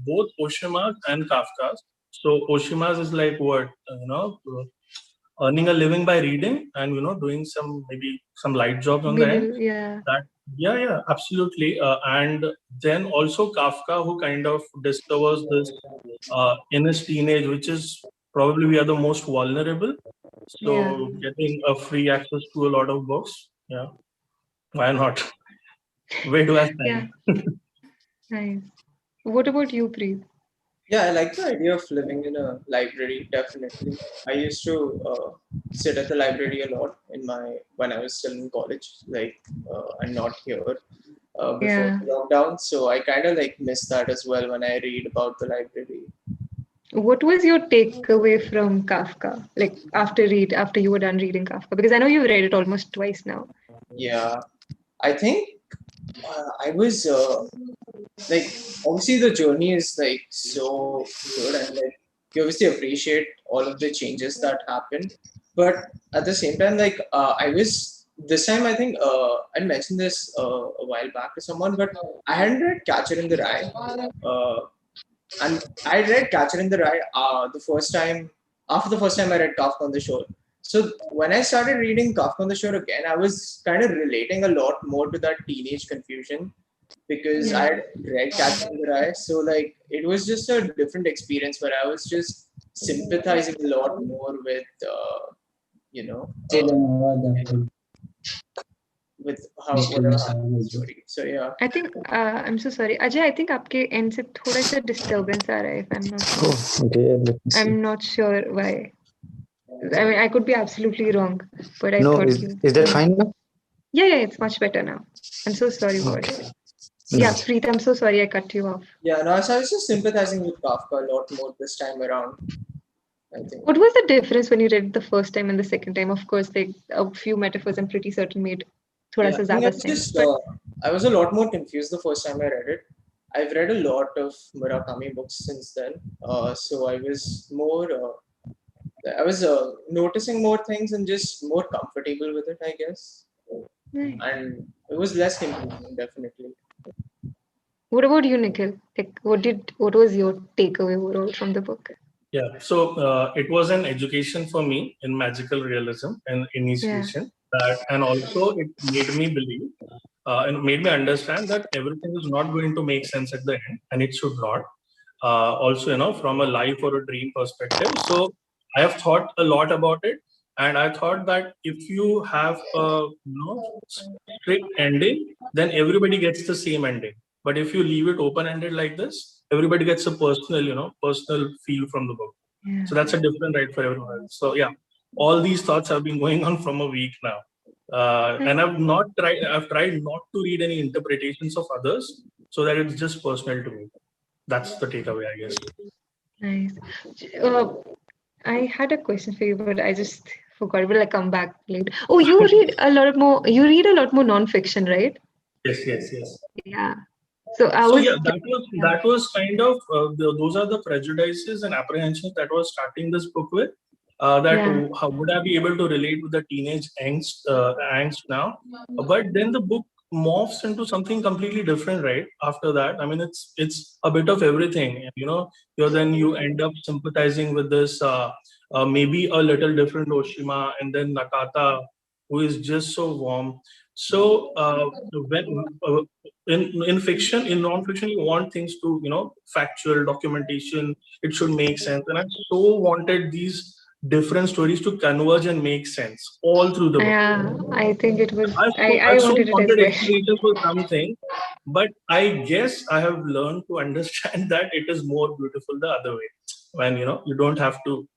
Both Oshima's and Kafka's. So Oshima's is like what, earning a living by reading and doing maybe some light jobs on the end. Yeah. That yeah, absolutely. And then also Kafka, who kind of discovers this in his teenage, which is probably we are the most vulnerable. So Yeah. getting a free access to a lot of books, yeah, why not? Where do I stand? Yeah. Nice. What about you, Preet? Yeah, I like the idea of living in a library. Definitely, I used to sit at the library a lot when I was still in college. Like, and not here before Yeah. the lockdown. So I kind of like miss that as well when I read about the library. What was your takeaway from Kafka? Like after you were done reading Kafka? Because I know you've read it almost twice now. Yeah, I think I was like, obviously the journey is like so good, and like you obviously appreciate all of the changes that happened, but at the same time, like I was this time, I think I mentioned this a while back to someone, but I hadn't read Catcher in the Rye, uh, and I read Catcher in the Rye the first time, after the first time I read Kafka on the Shore. So when I started reading Kafka on the Shore again, I was kind of relating a lot more to that teenage confusion because I Yeah. had read Catcher in the Rye. So like it was just a different experience where I was just sympathizing a lot more with you know with how whatever happened in the story. So yeah. I think I'm so sorry, Ajay. I think आपके end से थोड़ा सा disturbance आ रहा है. If I'm not Oh, wrong. okay. Let me see. I'm not sure why. I mean, I could be absolutely wrong, but I No, thought is that fine now? Yeah, it's much better now. I'm so sorry, Okay. boss. Yeah, Preet, I'm so sorry I cut you off. Yeah, no, so I was just sympathizing with Kafka a lot more this time around, I think. What was the difference when you read it the first time and the second time? Of course, like a few metaphors I'm pretty certain made thoda Yeah, sa I think I zyada was sense. just But I was a lot more confused the first time I read it. I've read a lot of Murakami books since then, so I was more I was noticing more things and just more comfortable with it, I guess. nice. And it was less confusing, definitely. What about you, Nikhil? Like, what was your takeaway overall from the book? Yeah, so it was an education for me in magical realism and initiation. And also it made me believe and made me understand that everything is not going to make sense at the end, and it should not. Also, from a life or a dream perspective. So I have thought a lot about it, and I thought that if you have a strict ending, then everybody gets the same ending. But if you leave it open ended like this, everybody gets a personal feel from the book. Yeah. So that's a different right for everyone else. So yeah, all these thoughts have been going on from a week now. And I've tried not to read any interpretations of others so that it's just personal to me. That's the takeaway, I guess. Nice. Uh, I had a question for you, but I just forgot. Will I come back later? Oh, you read a lot more. You read a lot more non-fiction, right? Yes. Yeah. So I So was. yeah, that was kind of those are the prejudices and apprehensions that was starting this book with. That Yeah. how would I be able to relate with the teenage angst now? But then the book morphs into something completely different, right? After that, I mean, it's a bit of everything. And, you end up sympathizing with this maybe a little different Oshima, and then Nakata, who is just so warm. So when in fiction, in non-fiction, you want things to factual documentation. It should make sense, and I so wanted these different stories to converge and make sense all through the book. Yeah, I think it was. I I so wanted it as wanted well. explanation for something, but I guess I have learned to understand that it is more beautiful the other way, when you don't have to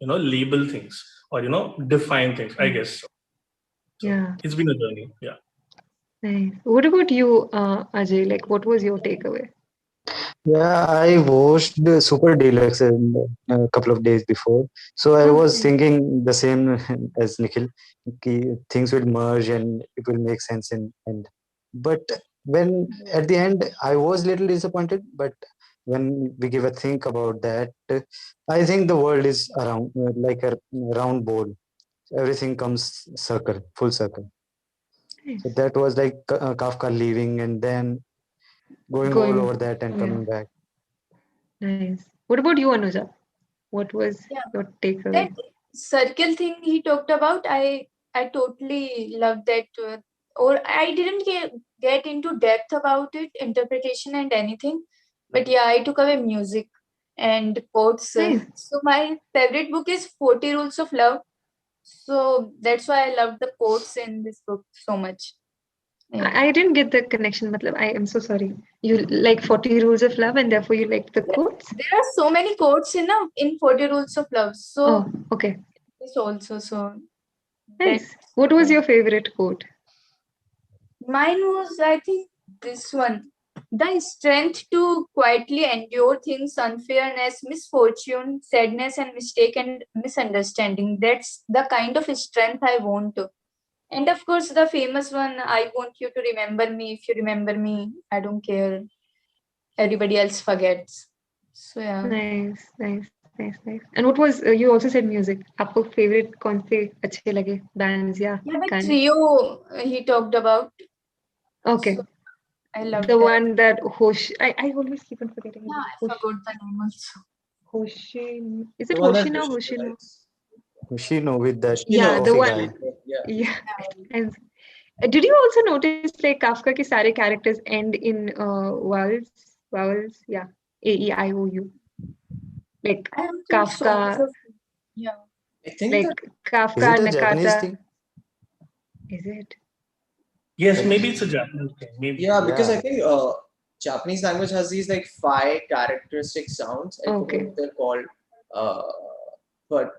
label things or define things, I guess. So Yeah. it's been a journey. Yeah. Nice. What about you, Ajay? Like, what was your takeaway? Yeah, I watched the Super Deluxe a couple of days before. So I was Okay. thinking the same as Nikhil, things will merge and it will make sense in end. But when at the end, I was a little disappointed. But when we give a think about that, I think the world is around like a round ball. Everything comes circle, full circle. Nice. So that was like Kafka leaving and then going all Going. over that and Yeah. coming back. Nice. What about you, Anuja? What was Yeah, your takeaway? that circle thing he talked about, I totally loved that. Or I didn't get into depth about it, interpretation and anything. But yeah, I took away music and quotes. Nice. So my favorite book is 40 Rules of Love. So that's why I loved the quotes in this book so much. Yeah. I didn't get the connection. Matlab, I am so sorry. You like 40 Rules of Love and therefore you like the quotes? There are so many quotes in 40 Rules of Love. So Oh, okay. this also. So that Nice. What was your favorite quote? mine was, I think, this one. The strength to quietly endure things, unfairness, misfortune, sadness, and mistake and misunderstanding. That's the kind of strength I want. And of course, the famous one, I want you to remember me. If you remember me, I don't care. Everybody else forgets. So, yeah. Nice. And what was you also said music? आपको favorite कौन से अच्छे लगे bands या Yeah, the गाने? trio he talked about. Okay, So, I love the that. one that Hosh. I always keep on forgetting his Yeah, name. I forgot the name also. Hoshin. Is The it one that Hoshin or Vishnu Hoshino? likes. Shino with that Yeah, the coffee one. guy. Yeah. Yeah. And did you also notice like Kafka के सारे characters end in vowels? Yeah, A-E-I-O-U. Like I don't think so. Kafka, Yeah. I think like that Is Kafka, it a Japanese Nakata. thing? Is it? Yes, Like, maybe it's a Japanese thing. Maybe. yeah, because yeah. I think Japanese language has these like five characteristic sounds. I forgot Okay. what they're called. Uh, but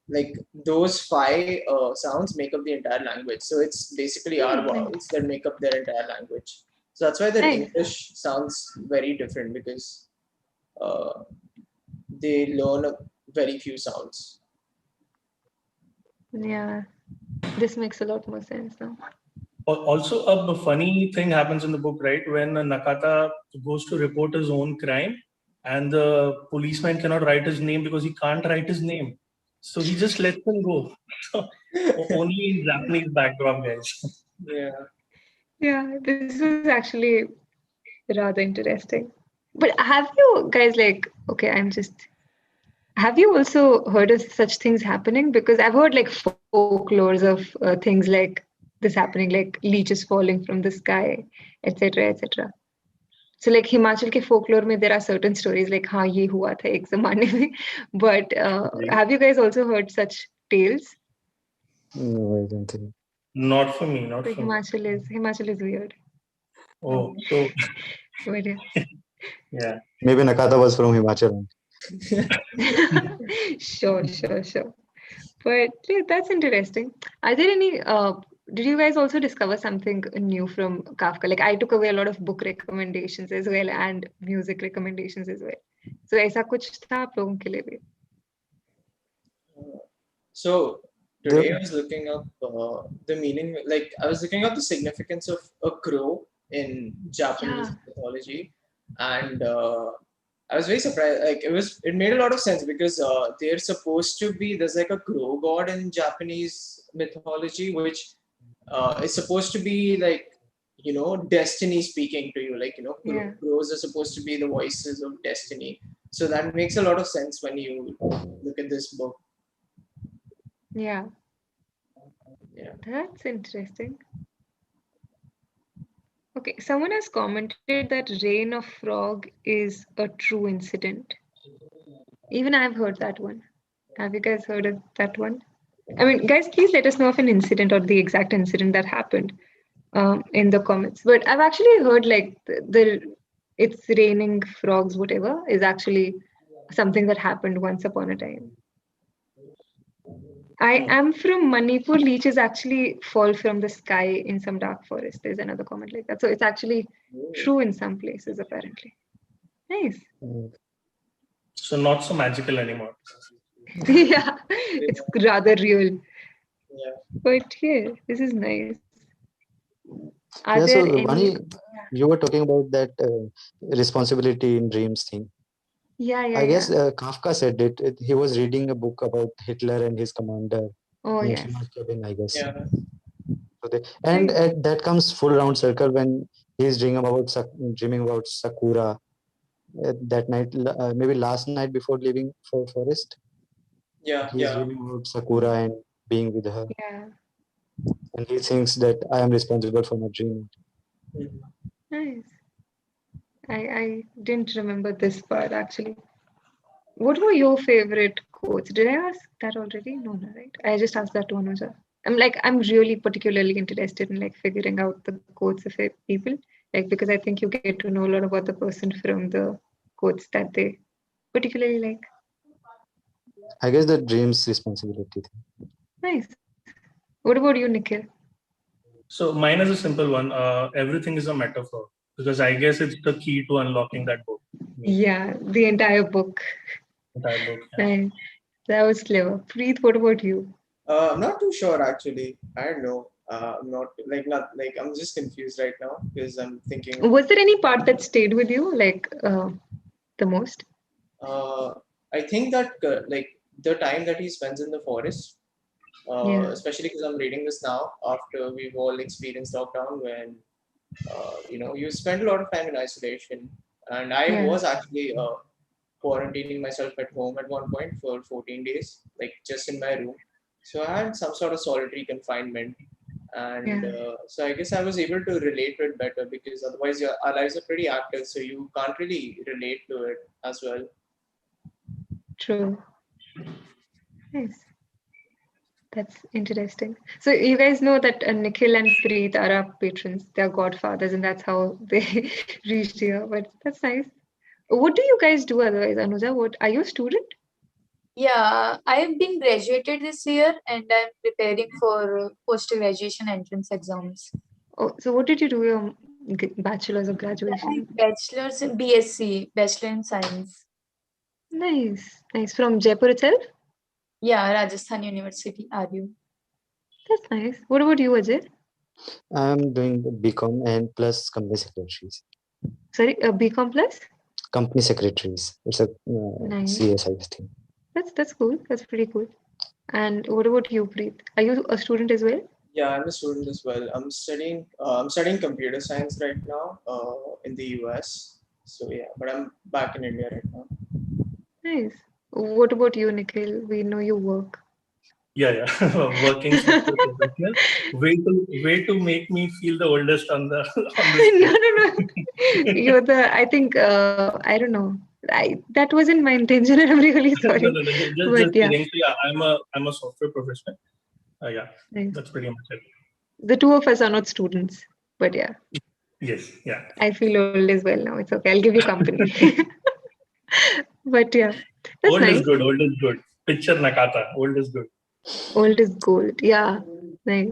like those five sounds make up the entire language. So it's basically our Nice. vowels that make up their entire language. So that's why their Nice. English sounds very different because uh, they learn a very few sounds. Yeah, this makes a lot more sense now. Also, a funny thing happens in the book, right? When Nakata goes to report his own crime, and the policeman cannot write his name because he can't write his name, so he just lets him go. So only in Japanese backdrop, guys. Yeah. Yeah, this was actually rather interesting. But have you guys like okay, have you also heard of such things happening? Because I've heard like folklores of things like this happening, like leeches falling from the sky, etc., etc. So like Himachal ke folklore mein there are certain stories like हाँ ये हुआ था एक ज़माने में. But have you guys also heard such tales? No, I don't think. Not for me. Not So for me. Himachal is weird. Oh, so But yeah. yeah. Maybe Nakata was from Himachal. Sure. But yeah, that's interesting. Are there any did you guys also discover something new from Kafka? Like I took away a lot of book recommendations as well and music recommendations as well. So ऐसा कुछ था आप लोगों के लिए भी? So There, today I was looking up the meaning, like I was looking up the significance of a crow in Japanese Yeah. mythology, and I was very surprised. Like it made a lot of sense because they're supposed to be there's like a crow god in Japanese mythology, which is supposed to be like destiny speaking to you. Like Yeah. crows are supposed to be the voices of destiny. So that makes a lot of sense when you look at this book. Yeah. Yeah. That's interesting. Okay, someone has commented that Rain of Frog is a true incident. Even I've heard that one. Have you guys heard of that one? I mean, guys, please let us know of an incident or the exact incident that happened in the comments. But I've actually heard like the it's raining frogs, whatever, is actually something that happened once upon a time. I am from Manipur. Leeches actually fall from the sky in some dark forest. There's another comment like that. So it's actually true in some places, apparently. Nice. So not so magical anymore. Yeah, it's rather real. Yeah. But yeah, this is nice. Are yeah, there so any? Vani, you were talking about that responsibility in dreams thing. I guess Yeah. Kafka said it. He was reading a book about Hitler and his commander Oh, in yes. Hima's cabin, I guess. Yeah. So and that comes full round circle when he's dreaming about Sakura that night, maybe last night before leaving for forest. Yeah. He's dreaming about Sakura and being with her, Yeah. and he thinks that I am responsible for my dream. Mhm. Nice. I didn't remember this part actually. What were your favorite quotes? Did I ask that already? No, right? I just asked that to Anuja. I'm really particularly interested in like figuring out the quotes of people, like because I think you get to know a lot about the person from the quotes that they particularly like. I guess the dream's responsibility thing. Nice. What about you, Nikhil? So mine is a simple one. Everything is a metaphor. because I guess it's the key to unlocking that book. Yeah, the entire book. Entire book. Yeah. Nice. That was clever. Preet, what about you? I'm not too sure actually. I don't know. I'm not I'm just confused right now because I'm thinking of. Was there any part that stayed with you, like the most? I think that like the time that he spends in the forest, Yeah, especially because I'm reading this now after we've all experienced lockdown when you spend a lot of time in isolation, and I yeah, was actually quarantining myself at home at one point for 14 days, like just in my room. So I had some sort of solitary confinement, and yeah. so I guess I was able to relate to it better because otherwise our lives are pretty active, so you can't really relate to it as well. True. Nice. That's interesting. So you guys know that Nikhil and Preet are our patrons. They're godfathers, and that's how they reached here. But that's nice. What do you guys do otherwise, Anuja? What are you a student? Yeah, I have been graduated this year and I'm preparing for post-graduation entrance exams. Oh, so what did you do your bachelor's or My graduation? bachelor's in BSc, Bachelor in Science. Nice, nice. From Jaipur itself? Yeah, Rajasthan University, RU. That's nice. What about you, Ajay? I'm doing BCom and plus company secretaries. Sorry, BCom plus? Company secretaries. It's a Nice. CSI thing. That's cool. That's pretty cool. And what about you, Preet? Are you a student as well? Yeah, I'm a student as well. I'm studying computer science right now in the US. So yeah, but I'm back in India right now. Nice. What about you, Nikhil? We know you work. Yeah. Working software professional. Way to make me feel the oldest on the on this No. You're the, I think, I don't know. That wasn't my intention, and I'm really sorry. No. Just But yeah, kidding. So yeah, I'm a software professional. Yeah, nice. that's pretty much it. The two of us are not students. But yeah, Yes, yeah. I feel old as well now. It's okay. I'll give you company. But yeah, that's Old is nice. good. Old is good. Picture Nakata. Old is good. Old is gold. Yeah, nice.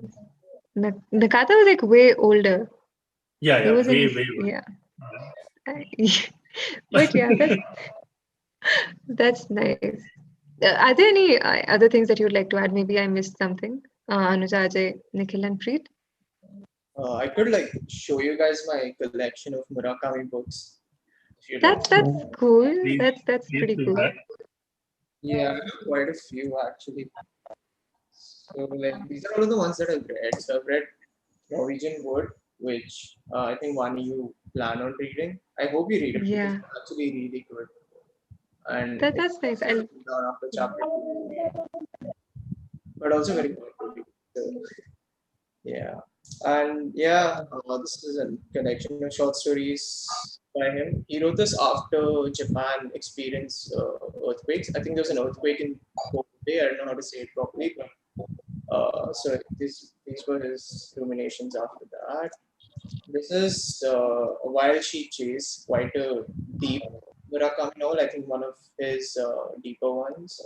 Nakata was like way older. He Yeah. was in Way, his, way old. yeah. But yeah, that's nice. Are there any other things that you'd like to add? Maybe I missed something. Anuja, Ajay, Nikhil, and Preet. I could like show you guys my collection of Murakami books if you'd like. That's cool. Please, That's please pretty do cool. that. Yeah, I have quite a few actually. So like these are all of the ones that I've read. So I've read Norwegian Wood, which I think Vaani you plan on reading. I hope you read it because Yeah, it's actually really good. And it's that's nice. also down after chapter 2, but also very good to read. So yeah, and yeah, this is a collection of short stories by him. He wrote this after Japan experienced earthquakes. I think there was an earthquake in Kobe. I don't know how to say it properly, but so these were his ruminations after that. This is a wild sheep chase, quite a deep Murakami novel. I think one of his deeper ones.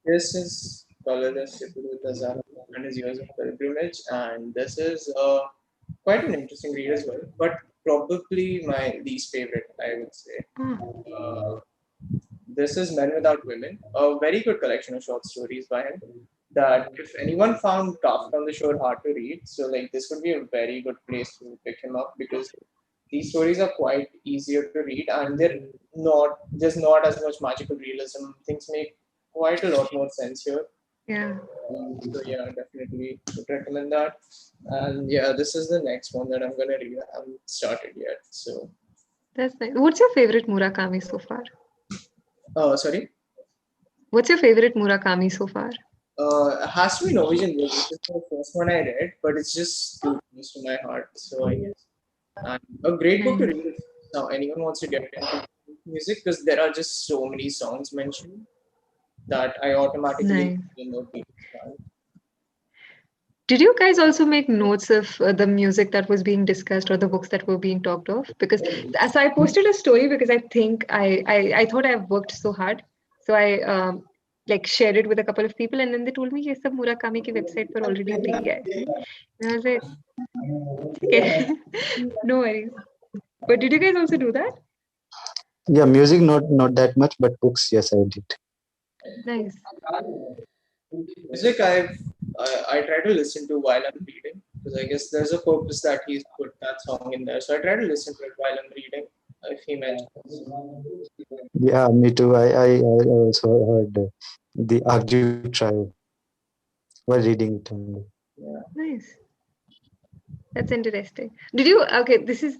This is colorless Shipuru and his years of pilgrimage, and this is quite an interesting read as well, but probably my least favorite, I would say. Oh, Uh, this is Men Without Women, a very good collection of short stories by him. That if anyone found Kafka on the Shore hard to read, so like this would be a very good place to pick him up because these stories are quite easier to read and they're not there's not as much magical realism. Things make quite a lot more sense here. yeah, So yeah, definitely would recommend that. And yeah, this is the next one that I'm gonna read. I haven't started yet. So that's nice. What's your favorite Murakami so far? sorry. What's your favorite Murakami so far? It has to be Norwegian Wood, which is the first one I read, but it's just too close to my heart. So I guess and a great book to Nice. read if now anyone wants to get into music because there are just so many songs mentioned that I automatically Nice. know people's band. Did you guys also make notes of the music that was being discussed or the books that were being talked of? Because so I posted a story because I think I thought I've worked so hard. So I like shared it with a couple of people, and then they told me ये सब Murakami के website पर already दिया है. And I was like, okay, no worries. But did you guys also do that? Yeah, music not that much, but books, yes, I did. Nice. Music, I try to listen to while I'm reading, because I guess there's a purpose that he's put that song in there. So I try to listen to it while I'm reading. If he mentions. Yeah, me too. I also heard the Argue Trio while reading it only. Yeah. Nice. That's interesting. Did you? Okay, this is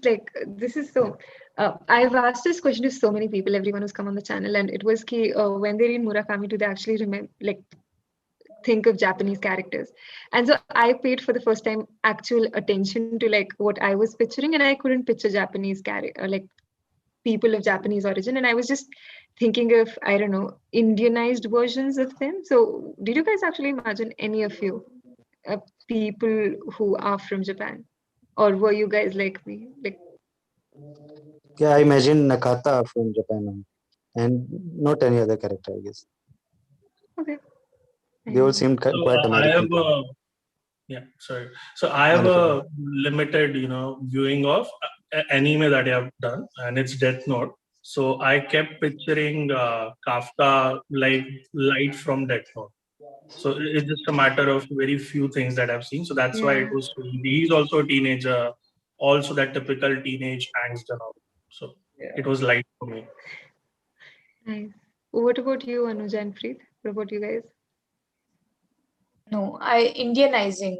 so. I've asked this question to so many people, everyone who's come on the channel, and it was key. When they read Murakami, do they actually remember, like, think of Japanese characters? And so I paid for the first time actual attention to like what I was picturing, and I couldn't picture Japanese character like people of Japanese origin, and I was just thinking of, I don't know, Indianized versions of them. So did you guys actually imagine any of you people who are from Japan, or were you guys like me? Like, Yeah, I imagine Nakata from Japan and not any other character, I guess. okay, They all nice. seemed So quite I American. have a yeah, sorry. So I have a limited, viewing of anime that I have done, and it's Death Note. So I kept picturing Kafka like light from Death Note. So it's just a matter of very few things that I've seen. So that's why it Yeah, was so easy. He's also a teenager, also that typical teenage angst and all. So Yeah. it was light for me. nice. What about you, Anuja and Preet? What about you guys? No, Indianizing.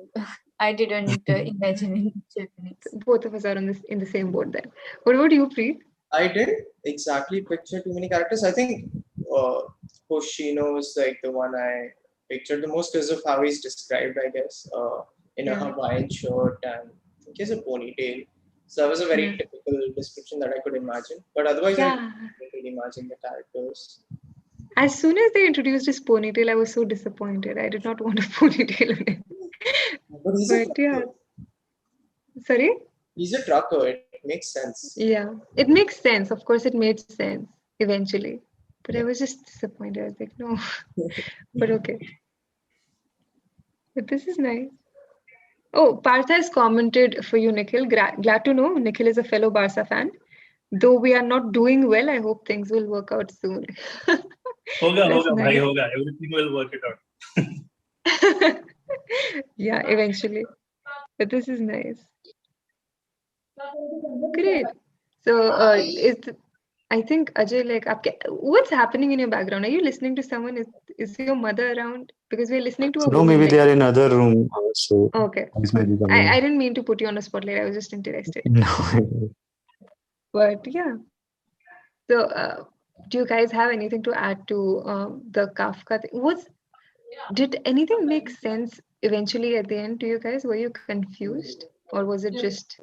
I didn't imagine in Japanese. Both of us are on this in the same boat then. What about you, Preet? I didn't exactly picture too many characters. I think uh, Hoshino is like the one I pictured the most because of how he's described, I guess, in a Yeah, Hawaiian shirt and I think he has a ponytail. So that was a very yeah, typical description that I could imagine. But otherwise, I yeah. didn't really imagine the characters. As soon as they introduced his ponytail, I was so disappointed. I did not want a ponytail on him. But he's a But yeah, trucker. sorry. He's a trucker. It makes sense. Yeah, it makes sense. Of course, it made sense eventually. But I Yeah. was just disappointed. I was like, no. But okay. But this is nice. Oh, Partha has commented for you, Nikhil. Glad to know Nikhil is a fellow Barca fan. Though we are not doing well, I hope things will work out soon. Hoga, That's hoga, bhai, nice. hoga. Everything will work it out. Yeah, eventually. But this is nice. Great. So, I think Ajay, like, what's happening in your background? Are you listening to someone? Is your mother around? Because we're listening to a No, woman maybe they next. are in other room. So Okay. this may be I coming. didn't mean to put you on the spotlight. I was just interested. No. But yeah. So, do you guys have anything to add to the Kafka thing? Did anything make sense eventually at the end to you guys? Were you confused, or was it just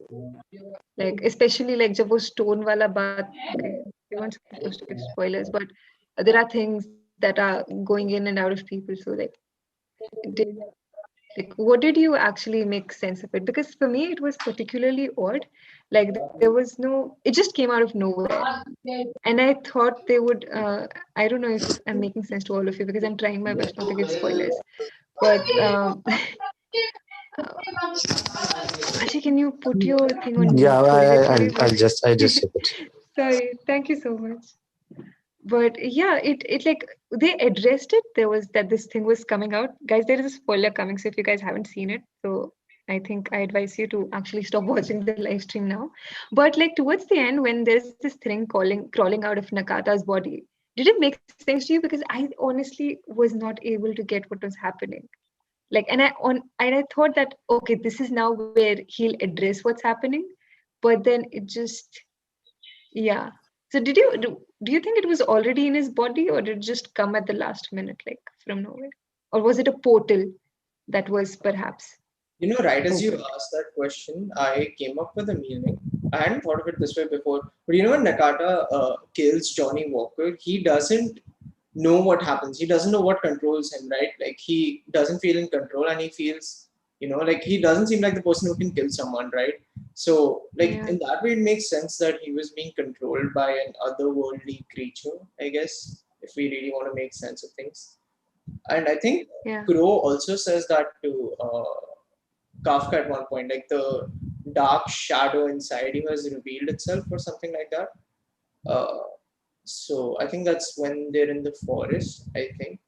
like, especially like जब वो stone वाला बात? Okay, we weren't supposed to give spoilers, but there are things that are going in and out of people. So like, did, like, what did you actually make sense of it? Because for me, it was particularly odd. Like there was no, it just came out of nowhere. And I thought they would, I don't know if I'm making sense to all of you because I'm trying my best not to give spoilers. But Ajay, can you put your thing on mute? Yeah, थोड़ी देर के I'll, लिए, I'll but just I just check it. sorry, thank you so much. But yeah, it like they addressed it. There was that this thing was coming out. Guys, there is a spoiler coming. So if you guys haven't seen it, so I think I advise you to actually stop watching the live stream now. But like towards the end, when there's this thing crawling out of Nakata's body, did it make sense to you? Because I honestly was not able to get what was happening. Like, and I thought that okay, this is now where he'll address what's happening, but then it just yeah. So do you think it was already in his body, or did it just come at the last minute, like from nowhere? Or was it a portal that was perhaps Right as you opened? asked that question, I came up with a meaning. I hadn't thought of it this way before. But when Nakata kills Johnny Walker, he doesn't know what happens. He doesn't know what controls him, right? Like he doesn't feel in control and he feels, like he doesn't seem like the person who can kill someone, right? So, like Yeah. in that way, it makes sense that he was being controlled by an otherworldly creature, I guess, if we really want to make sense of things. And I think Yeah. Crow also says that to Kafka at one point, like the dark shadow inside him has revealed itself or something like that. Uh, so I think that's when they're in the forest, I think.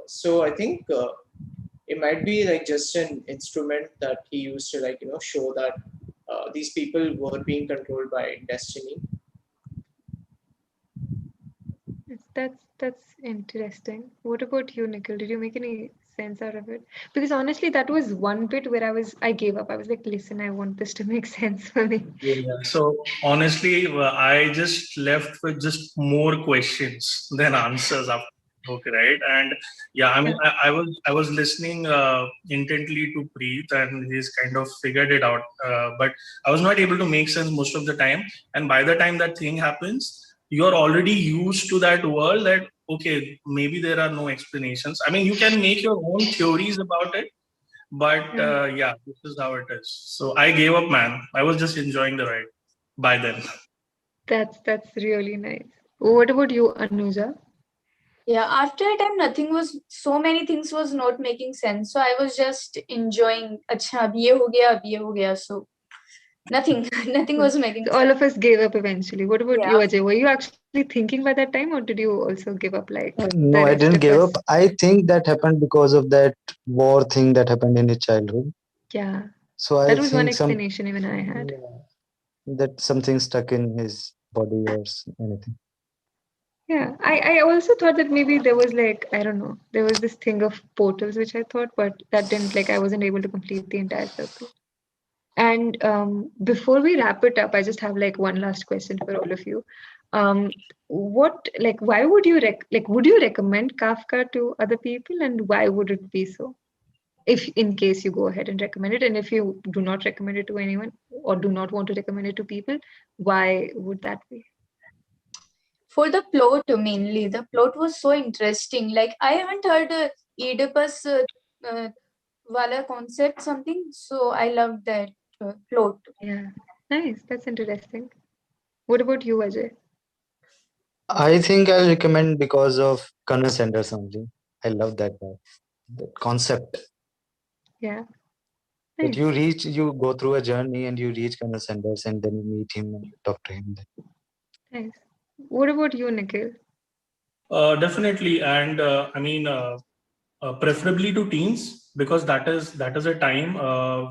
So I think it might be like just an instrument that he used to, like, show that these people were being controlled by destiny. That's interesting. What about you, Nikhil? Did you make any sense out of it? Because honestly, that was one bit where I gave up. I was like, listen, I want this to make sense for me. Yeah. So honestly, I just left with just more questions than answers after the book, right? And yeah, I mean, I was listening intently to Preet, and he's kind of figured it out. But I was not able to make sense most of the time. And by the time that thing happens, you're already used to that world. That okay, maybe there are no explanations. I mean, you can make your own theories about it, but Yeah. yeah, this is how it is. So I gave up, man. I was just enjoying the ride by then. That's really nice. What about you, Anuja? Yeah, after a time, so many things was not making sense. So I was just enjoying, acha, ab ye ho gaya, ab ye ho gaya. So nothing, nothing Cool. was making So all sense. of us gave up eventually. What about you, Yeah. Ajay? Were you actually thinking by that time, or did you also give up like the No, I rest didn't of give us? up. I think that happened because of that war thing that happened in his childhood. Yeah, So I that was one think explanation even I had. yeah, that something stuck in his body or anything. Yeah, I also thought that maybe there was like, I don't know, there was this thing of portals which I thought, but that didn't, like, I wasn't able to complete the entire circle. And before we wrap it up, I just have like one last question for all of you. Why would you would you recommend Kafka to other people, and why would it be so? If in case you go ahead and recommend it, and if you do not recommend it to anyone or do not want to recommend it to people, why would that be? For the plot, mainly, the plot was so interesting. Like I haven't heard Oedipus uh, wala concept something, so I loved that plot. Yeah, nice. That's interesting. What about you, Ajay? I think I'll recommend because of Colonel Sanders only. I love that guy. That concept Yeah, that nice, you go through a journey and you reach Colonel Sanders and then you meet him and you talk to him. nice. What about you, Nikhil? Definitely, and I mean, preferably to teens, because that is a time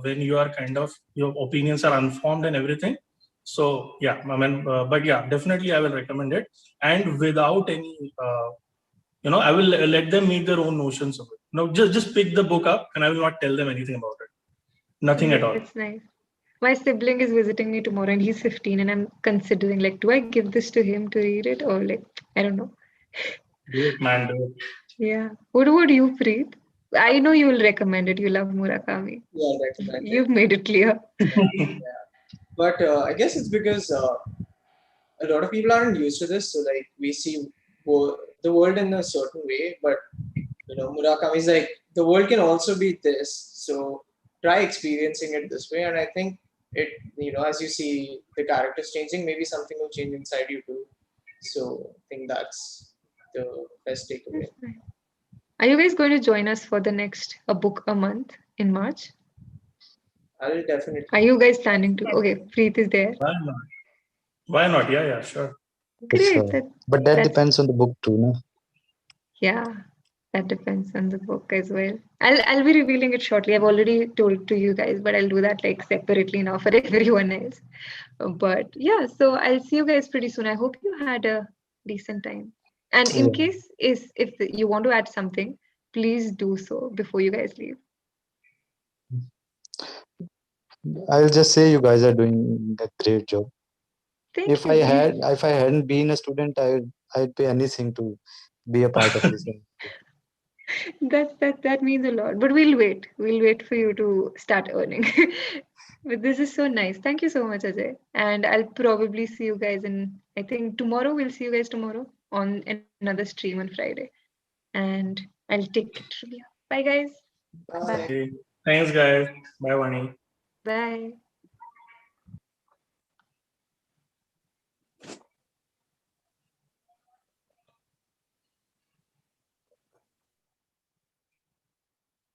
when you are kind of, your opinions are unformed and everything. So yeah, I mean, but yeah, definitely I will recommend it, and without any, I will let them make their own notions of it. No, just pick the book up, and I will not tell them anything about it. Nothing at all. That's nice. My sibling is visiting me tomorrow and he's 15, and I'm considering like, do I give this to him to read it, or like, I don't know. Do it, man. Do it. Yeah. What about you, Preet? I know you will recommend it. You love Murakami. Yeah, recommend it. You've made it clear. But I guess it's because a lot of people aren't used to this. So like we see the world in a certain way, but Murakami is like the world can also be this. So try experiencing it this way, and I think it. As you see the characters changing, maybe something will change inside you too. So I think that's the best takeaway. That's nice. Are you guys going to join us for the next a book a month in March? I'll Are definitely. you guys planning to? Okay, Preet is there. Why not? Why not? Yeah, yeah, sure. Great. Sure. But that That's depends on the book too, no? Yeah, that depends on the book as well. I'll be revealing it shortly. I've already told to you guys, but I'll do that like separately now for everyone else. But yeah, so I'll see you guys pretty soon. I hope you had a decent time. And in Yeah. case if you want to add something, please do so before you guys leave. I'll just say you guys are doing a great job. Thank you. If I hadn't been a student, I'd pay anything to be a part of this. That means a lot. But we'll wait. We'll wait for you to start earning. But this is so nice. Thank you so much, Ajay. And I'll probably see you guys I think tomorrow. We'll see you guys tomorrow on another stream on Friday. And I'll take it from here. Bye, guys. Bye. Bye. Okay. Thanks, guys. Bye, Vani. Bye.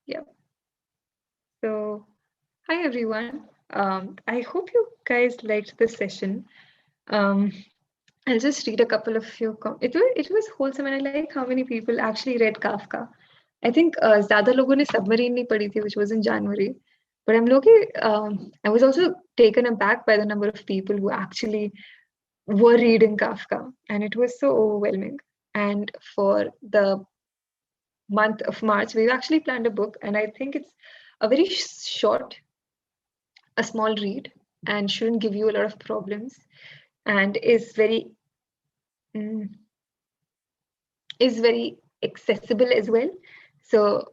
Yeah. So, hi everyone. I hope you guys liked this session. Um, I'll just read a couple of few. It was wholesome, and I like how many people actually read Kafka. I think ज़्यादा लोगों ने submarine नहीं पढ़ी थी, which was in January. But I was also taken aback by the number of people who actually were reading Kafka, and it was so overwhelming. And for the month of March, we've actually planned a book, and I think it's a very short, a small read, and shouldn't give you a lot of problems, and mm, is very accessible as well. So,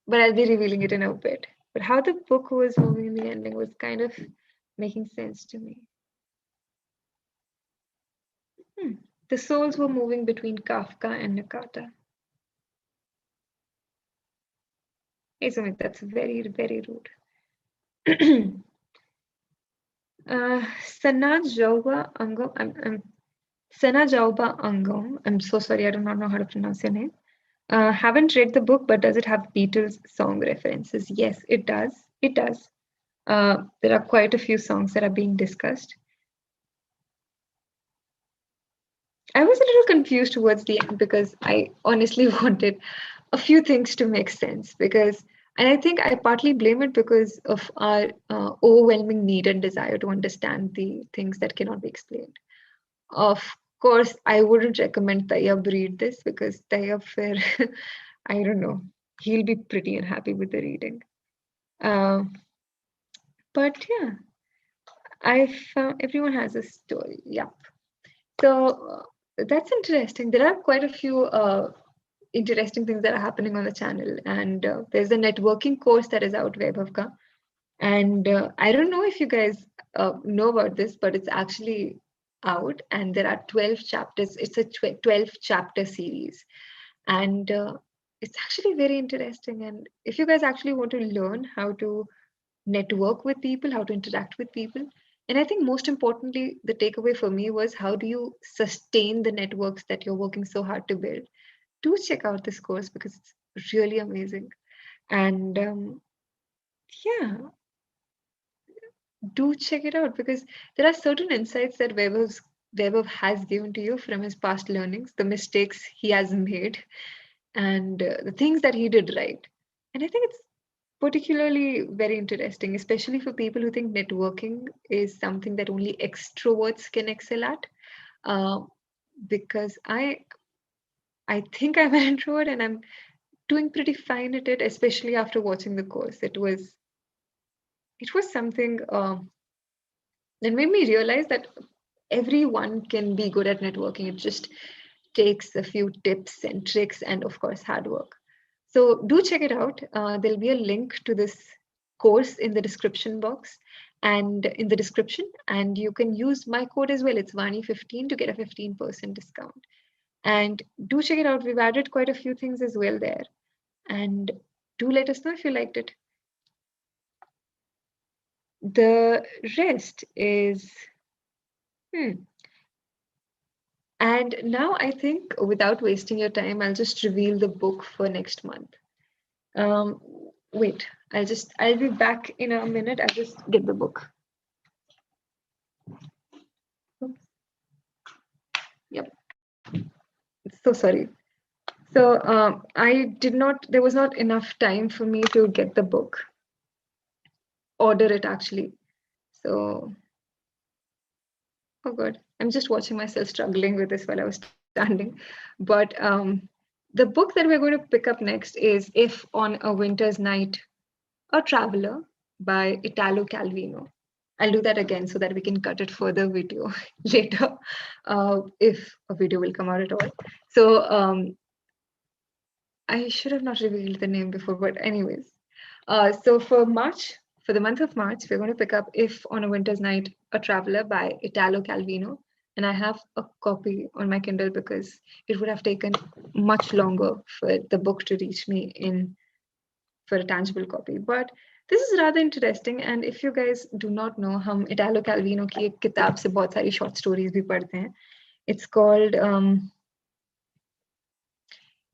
but I'll be revealing it in a bit. But how the book was moving in the ending was kind of making sense to me. The souls were moving between Kafka and Nakata. Hey, Sumit, that's very, very rude. Sana Jauba Angam. Sana Jauba Angam. I'm so sorry, I do not know how to pronounce your name. Haven't read the book, but does it have Beatles song references? Yes, it does. It does. There are quite a few songs that are being discussed. I was a little confused towards the end because I honestly wanted a few things to make sense and I think I partly blame it because of our overwhelming need and desire to understand the things that cannot be explained. Of course, I wouldn't recommend Tayyab read this because Tayyab I don't know, he'll be pretty unhappy with the reading. But yeah, I found everyone has a story. Yeah. So that's interesting. There are quite a few interesting things that are happening on the channel, and there's a networking course that is out, Vaibhavka. And I don't know if you guys know about this, but it's actually out, and there are 12 chapters. It's a 12 chapter series, and it's actually very interesting. And if you guys actually want to learn how to network with people, how to interact with people, and I think most importantly, the takeaway for me was how do you sustain the networks that you're working so hard to build. Do check out this course because it's really amazing. And yeah, do check it out because there are certain insights that Vaibhav has given to you from his past learnings, the mistakes he has made, and the things that he did right. And I think it's particularly very interesting, especially for people who think networking is something that only extroverts can excel at. Because I think I'm an introvert and I'm doing pretty fine at it, especially after watching the course. It was something that made me realize that everyone can be good at networking. It just takes a few tips and tricks and of course hard work. So do check it out. There'll be a link to this course in the description box and in the description, and you can use my code as well. It's Vaani15 to get a 15% discount. And do check it out. We've added quite a few things as well there. And do let us know if you liked it. The rest is And now I think without wasting your time, I'll just reveal the book for next month. Wait, I'll be back in a minute. I'll just get the book. Oops. Yep. So sorry. So there was not enough time for me to get the book, order it actually. So, oh God, I'm just watching myself struggling with this while I was standing. But the book that we're going to pick up next is If on a Winter's Night, A Traveler by Italo Calvino. I'll do that again so that we can cut it for the video later, if a video will come out at all. So I should have not revealed the name before, but anyways. So for the month of March, we're going to pick up If on a Winter's Night, A Traveler by Italo Calvino. And I have a copy on my Kindle because it would have taken much longer for the book to reach me for a tangible copy. But this is rather interesting. And if you guys do not know, हम Italo Calvino की एक किताब से बहुत सारी short stories भी पढ़ते हैं. It's called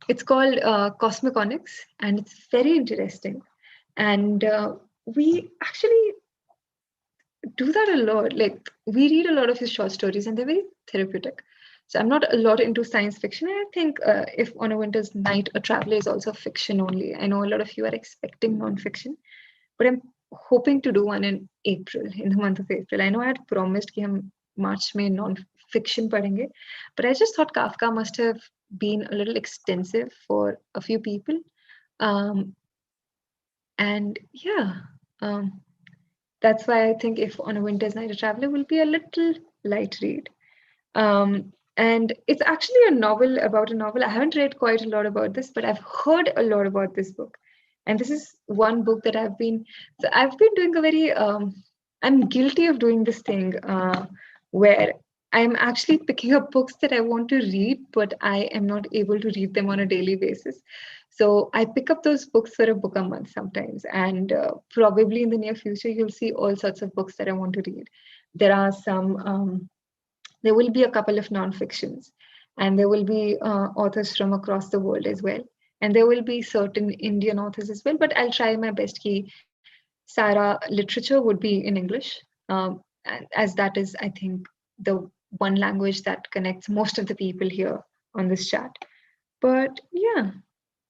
It's called Cosmiconics, and it's very interesting. And we actually do that a lot. Like we read a lot of his short stories, and they're very therapeutic. So I'm not a lot into science fiction. I think if On a Winter's Night, A Traveler is also fiction only. I know a lot of you are expecting non-fiction, but I'm hoping to do one in April, in the month of April. I know I had promised कि हम March में non-fiction पढ़ेंगे, but I just thought Kafka must have been a little extensive for a few people. And yeah, um, that's why I think if On a Winter's Night, A Traveler will be a little light read. And it's actually a novel about a novel. I haven't read quite a lot about this, but I've heard a lot about this book. And this is one book that I've been doing a very, I'm guilty of doing this thing where I'm actually picking up books that I want to read, but I am not able to read them on a daily basis. So I pick up those books for a book a month sometimes. And probably in the near future, you'll see all sorts of books that I want to read. There are some, there will be a couple of non-fictions, and there will be authors from across the world as well. And there will be certain Indian authors as well, but I'll try my best. Ki Sarah literature would be in English, as that is, I think, the one language that connects most of the people here on this chat. But yeah,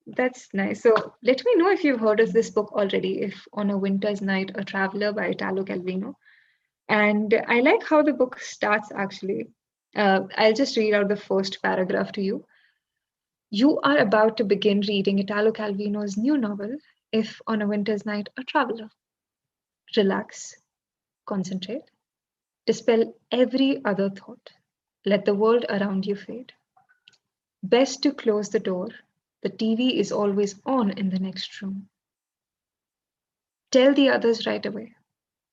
that's nice. So let me know if you've heard of this book already, if On a Winter's Night, A Traveler by Italo Calvino. And I like how the book starts actually. I'll just read out the first paragraph to you. You are about to begin reading Italo Calvino's new novel, If on a Winter's Night, A Traveler. Relax, concentrate, dispel every other thought. Let the world around you fade. Best to close the door. The TV is always on in the next room. Tell the others right away.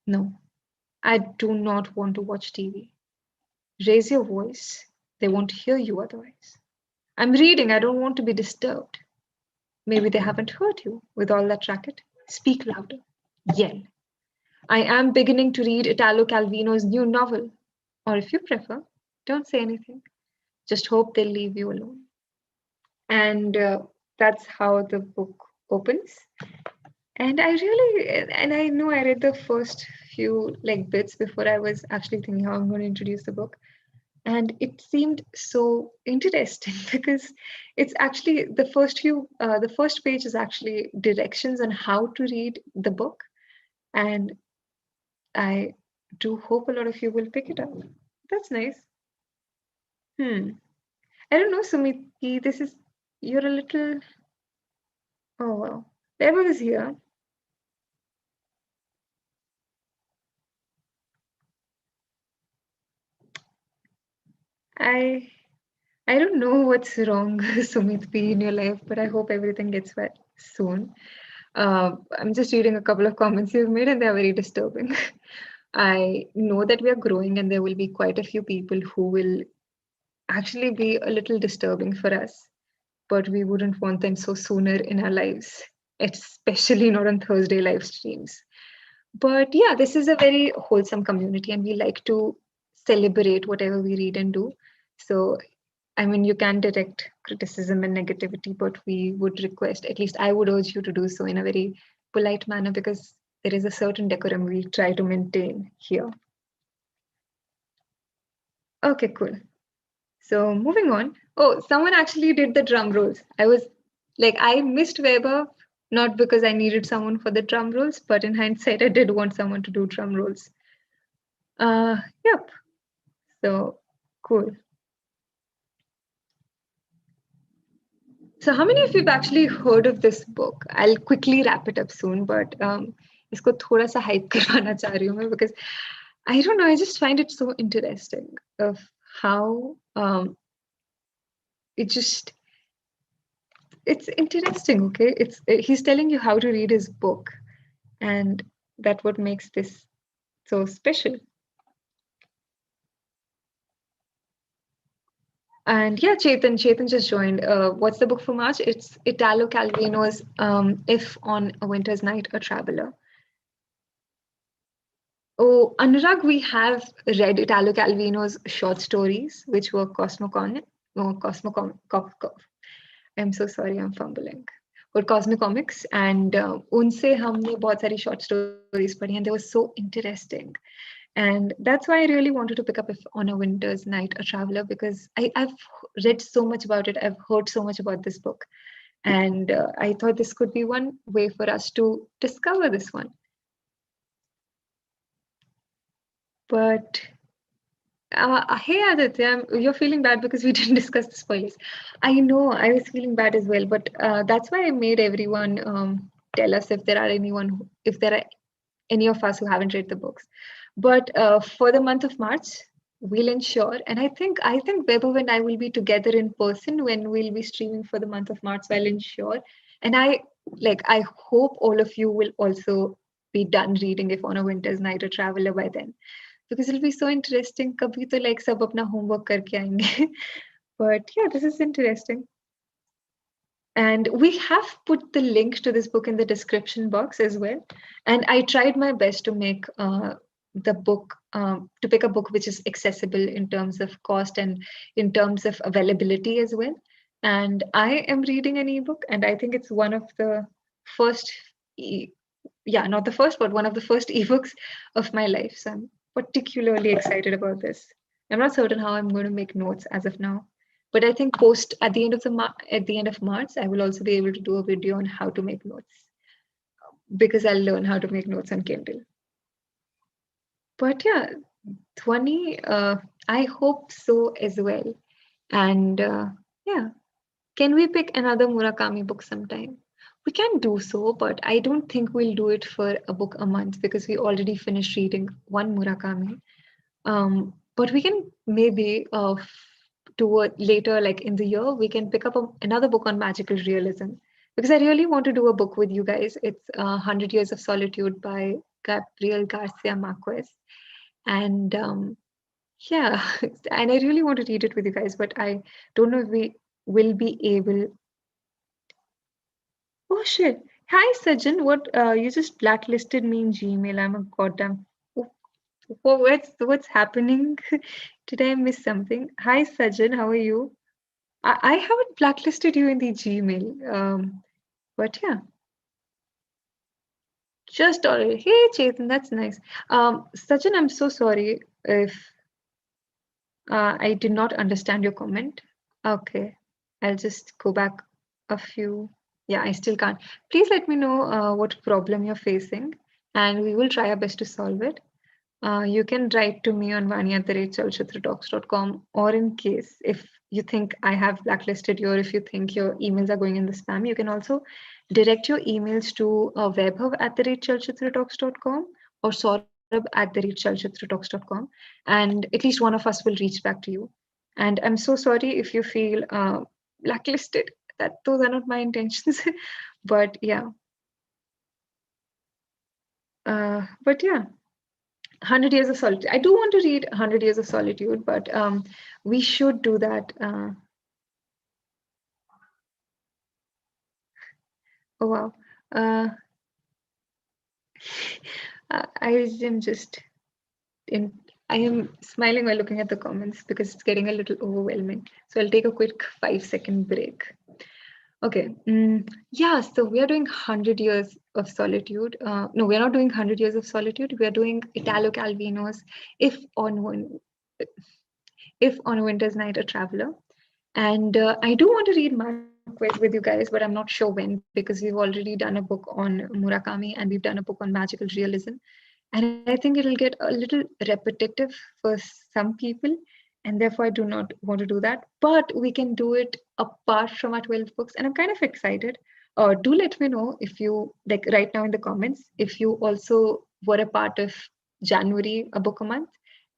No, I do not want to watch TV. Raise your voice. They won't hear you otherwise. I'm reading. I don't want to be disturbed. Maybe they haven't heard you with all that racket. Speak louder. Yell. I am beginning to read Italo Calvino's new novel. Or if you prefer, don't say anything. Just hope they'll leave you alone. And that's how the book opens. And I know I read the first few like bits before I was actually thinking how I'm going to introduce the book. And it seemed so interesting because it's actually the first page is actually directions on how to read the book. And I do hope a lot of you will pick it up. That's nice. I don't know, Sumiti, you're a little, oh wow. Deva is here. I don't know what's wrong, Sumit P, in your life, but I hope everything gets well soon. I'm just reading a couple of comments you've made, and they're very disturbing. I know that we are growing, and there will be quite a few people who will actually be a little disturbing for us, but we wouldn't want them so sooner in our lives, especially not on Thursday live streams. But yeah, this is a very wholesome community, and we like to celebrate whatever we read and do. So, I mean, you can detect criticism and negativity, but we would request, at least I would urge you to do so in a very polite manner, because there is a certain decorum we try to maintain here. Okay, cool. So moving on. Oh, someone actually did the drum rolls. I missed Weber, not because I needed someone for the drum rolls, but in hindsight, I did want someone to do drum rolls. Yep. So cool. So how many of you have actually heard of this book? I'll quickly wrap it up soon, but इसको थोड़ा सा hype करवाना चाह रही हूँ मैं, because I don't know, I just find it so interesting of how it's interesting, okay? He's telling you how to read his book, and that's what makes this so special. And yeah, Chetan just joined. What's the book for March? It's Italo Calvino's If on a Winter's Night, A Traveler. Oh, Anurag, we have read Italo Calvino's short stories, which were I'm so sorry, I'm fumbling. और Cosmic Comics, and उनसे हमने बहुत सारी short stories पढ़ी, and they were so interesting. And that's why I really wanted to pick up if on a winter's night, a traveler, because I've read so much about it. I've heard so much about this book. And I thought this could be one way for us to discover this one. But hey Aditya, you're feeling bad because we didn't discuss the spoilers. I know, I was feeling bad as well, but that's why I made everyone tell us if there are if there are any of us who haven't read the books. But for the month of March, we'll ensure, and I think Weber and I will be together in person when we'll be streaming for the month of March. So I'll ensure, and I hope all of you will also be done reading If on a Winter's Night, a Traveler by then, because it'll be so interesting. कभी तो like सब अपना homework करके आएंगे. But yeah, this is interesting. And we have put the link to this book in the description box as well. And I tried my best to make the book, to pick a book which is accessible in terms of cost and in terms of availability as well. And I am reading an ebook, and I think it's one of the first, not the first, but one of the first ebooks of my life. So I'm particularly excited about this. I'm not certain how I'm going to make notes as of now. But I think post at the end of March, I will also be able to do a video on how to make notes, because I'll learn how to make notes on Kindle. But yeah, Dhwani, I hope so as well. And yeah, can we pick another Murakami book sometime? We can do so, but I don't think we'll do it for a book a month, because we already finished reading one Murakami. But we can maybe toward later, like in the year, we can pick up another book on magical realism, because I really want to do a book with you guys. It's 100 Years of Solitude by Gabriel Garcia Marquez. And yeah, and I really want to read it with you guys, but I don't know if we will be able. Oh shit. Hi Sajjan, what you just blacklisted me in Gmail. I'm a goddamn. What's happening? Did I miss something? Hi Sajjan, how are you? I haven't blacklisted you in the Gmail. But yeah. Just already. Hey Chetan, that's nice. Sajjan, I'm so sorry if I did not understand your comment. Okay. I'll just go back a few. Yeah, I still can't. Please let me know what problem you're facing, and we will try our best to solve it. You can write to me on vaani@chalchitratalks.com, or in case if you think I have blacklisted you, or if you think your emails are going in the spam, you can also direct your emails to vaibhav@chalchitratalks.com or saurabh@chalchitratalks.com, and at least one of us will reach back to you. And I'm so sorry if you feel blacklisted. Those are not my intentions. But yeah. But yeah. 100 Years of Solitude. I do want to read 100 Years of Solitude, but we should do that. Oh, wow. I am just I am smiling while looking at the comments because it's getting a little overwhelming. So I'll take a quick 5-second break. Okay. Yeah, so we are doing 100 Years of Solitude. No, we're not doing 100 Years of Solitude. We are doing Italo Calvino's If on a Winter's Night, a Traveler. And I do want to read Marquez with you guys, but I'm not sure when, because we've already done a book on Murakami and we've done a book on magical realism. And I think it'll get a little repetitive for some people, and therefore I do not want to do that. But we can do it apart from our 12 books, and I'm kind of excited. Do let me know if you, like right now in the comments, if you also were a part of January, a book a month,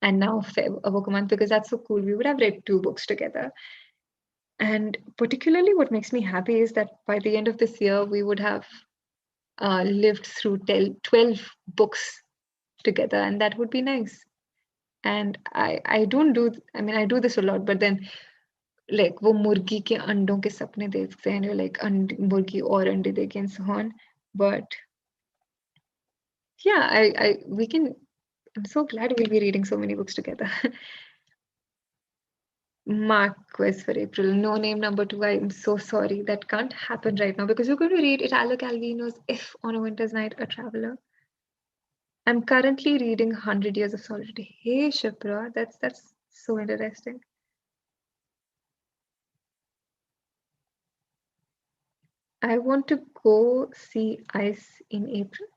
and now Feb, a book a month, because that's so cool. We would have read 2 books together. And particularly what makes me happy is that by the end of this year, we would have lived through 12 books together, and that would be nice. And I don't do, I mean, I do this a lot, but then like वो मुर्गी के अंडों के सपने देखते हैं, you're like मुर्गी और अंडे देके and so on. But yeah, we can, I'm so glad we'll be reading so many books together. Mark quiz for April. No name number 2. I'm so sorry. That can't happen right now because we're going to read Italo Calvino's If on a Winter's Night, a Traveler. I'm currently reading 100 Years of Solitude. Hey, Shipra, that's so interesting. I want to go see ice in April.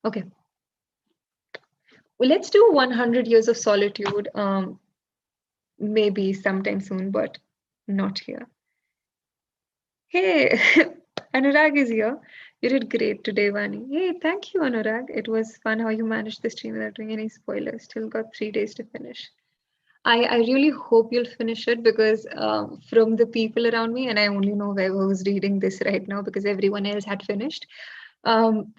Okay. Well, let's do 100 Years of Solitude. Maybe sometime soon, but not here. Hey, Anurag is here. You did great today, Vaani. Hey, thank you, Anurag. It was fun how you managed the stream without doing any spoilers. Still got 3 days to finish. I really hope you'll finish it because from the people around me, and I only know who's reading this right now because everyone else had finished. Um,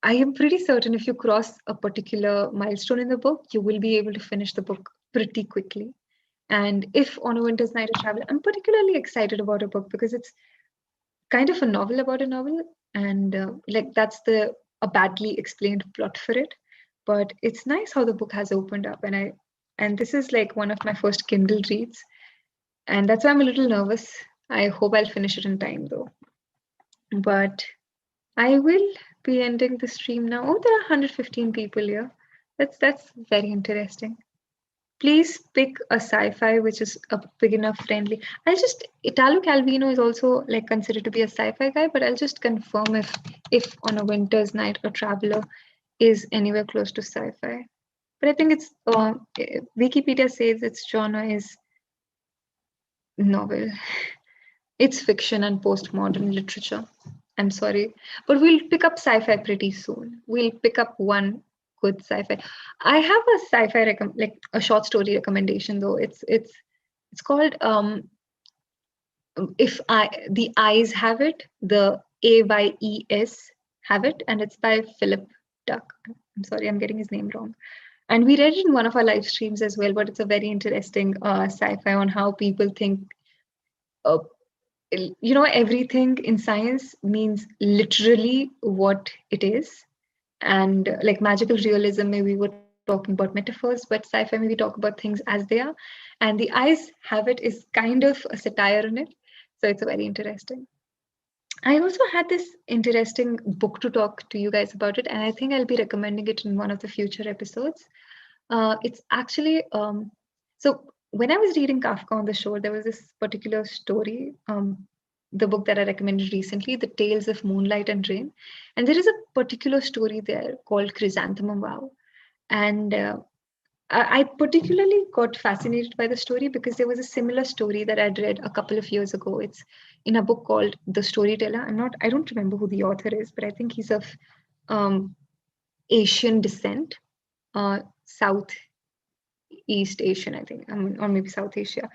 I am pretty certain if you cross a particular milestone in the book, you will be able to finish the book pretty quickly. And if on a winter's night of travel, I'm particularly excited about a book because it's kind of a novel about a novel, and like that's the a badly explained plot for it. But it's nice how the book has opened up, and this is like one of my first Kindle reads, and that's why I'm a little nervous. I hope I'll finish it in time though. But I will be ending the stream now. Oh, there are 115 people here. That's very interesting. Please pick a sci-fi which is a beginner friendly. Italo Calvino is also like considered to be a sci-fi guy, but I'll just confirm if on a winter's night a traveler is anywhere close to sci-fi. But I think it's Wikipedia says its genre is novel. It's fiction and postmodern literature. I'm sorry, but we'll pick up sci-fi pretty soon. We'll pick up one good sci-fi. I have a sci-fi like a short story recommendation though. It's called If the Eyes Have It, the AYES Have It, and it's by Philip Duck. I'm sorry, I'm getting his name wrong. And we read it in one of our live streams as well, but it's a very interesting sci-fi on how people think everything in science means literally what it is. And like magical realism, maybe we're talking about metaphors, but sci-fi maybe talk about things as they are. And The Eyes Have It is kind of a satire on it. So it's very interesting. I also had this interesting book to talk to you guys about it, and I think I'll be recommending it in one of the future episodes. It's actually so when I was reading Kafka on the Shore, there was this particular story, the book that I recommended recently, The Tales of Moonlight and Rain, and there is a particular story there called Chrysanthemum Vow, and I particularly got fascinated by the story because there was a similar story that I'd read a couple of years ago. It's in a book called The Storyteller. I don't remember who the author is, but I think he's of Asian descent, Southeast Asian, I think, or maybe South Asia.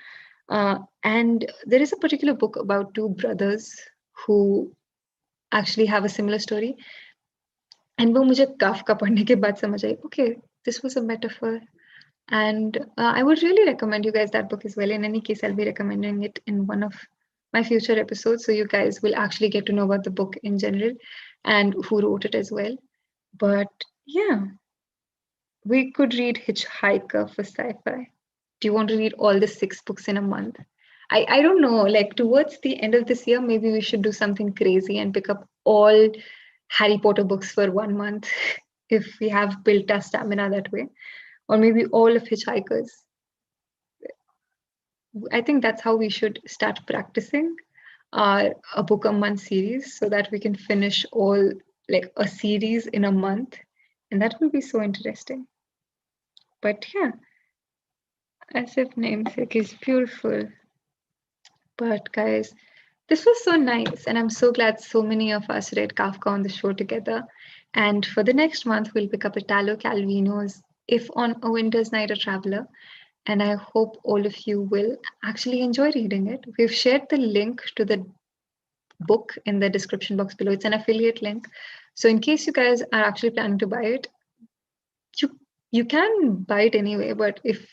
And there is a particular book about two brothers who actually have a similar story. And वो मुझे Kafka पढ़ने के बाद समझ आई, okay, this was a metaphor. And I would really recommend you guys that book as well. In any case, I'll be recommending it in one of my future episodes. So you guys will actually get to know about the book in general and who wrote it as well. But yeah, we could read Hitchhiker for sci-fi. Do you want to read all the 6 books in a month? I don't know, like towards the end of this year, maybe we should do something crazy and pick up all Harry Potter books for 1 month if we have built our stamina that way. Or maybe all of Hitchhikers. I think that's how we should start practicing a book a month series so that we can finish all like a series in a month. And that will be so interesting. But yeah, as if namesake is beautiful. But guys, this was so nice. And I'm so glad so many of us read Kafka on the Shore together. And for the next month, we'll pick up Italo Calvino's If on a Winter's Night, a Traveler. And I hope all of you will actually enjoy reading it. We've shared the link to the book in the description box below. It's an affiliate link. So in case you guys are actually planning to buy it, you can buy it anyway, but if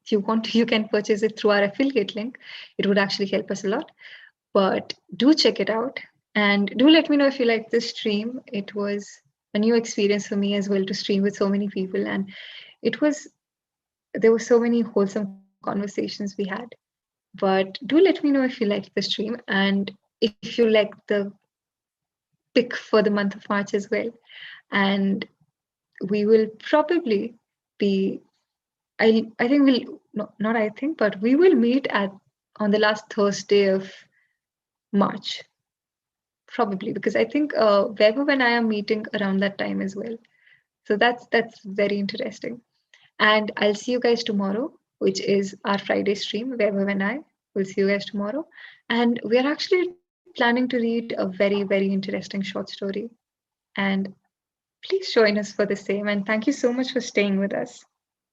you want to, you can purchase it through our affiliate link. It would actually help us a lot. But do check it out. And do let me know if you like this stream. It was a new experience for me as well to stream with so many people. And there were so many wholesome conversations we had. But do let me know if you liked the stream and if you like the pick for the month of March as well. And we will probably be, I think we'll, no, not I think, but we will meet at on the last Thursday of March, probably, because I think Weber and I are meeting around that time as well. So that's very interesting. And I'll see you guys tomorrow, which is our Friday stream, Weber and I will see you guys tomorrow. And we are actually planning to read a very, very interesting short story. And please join us for the same. And thank you so much for staying with us.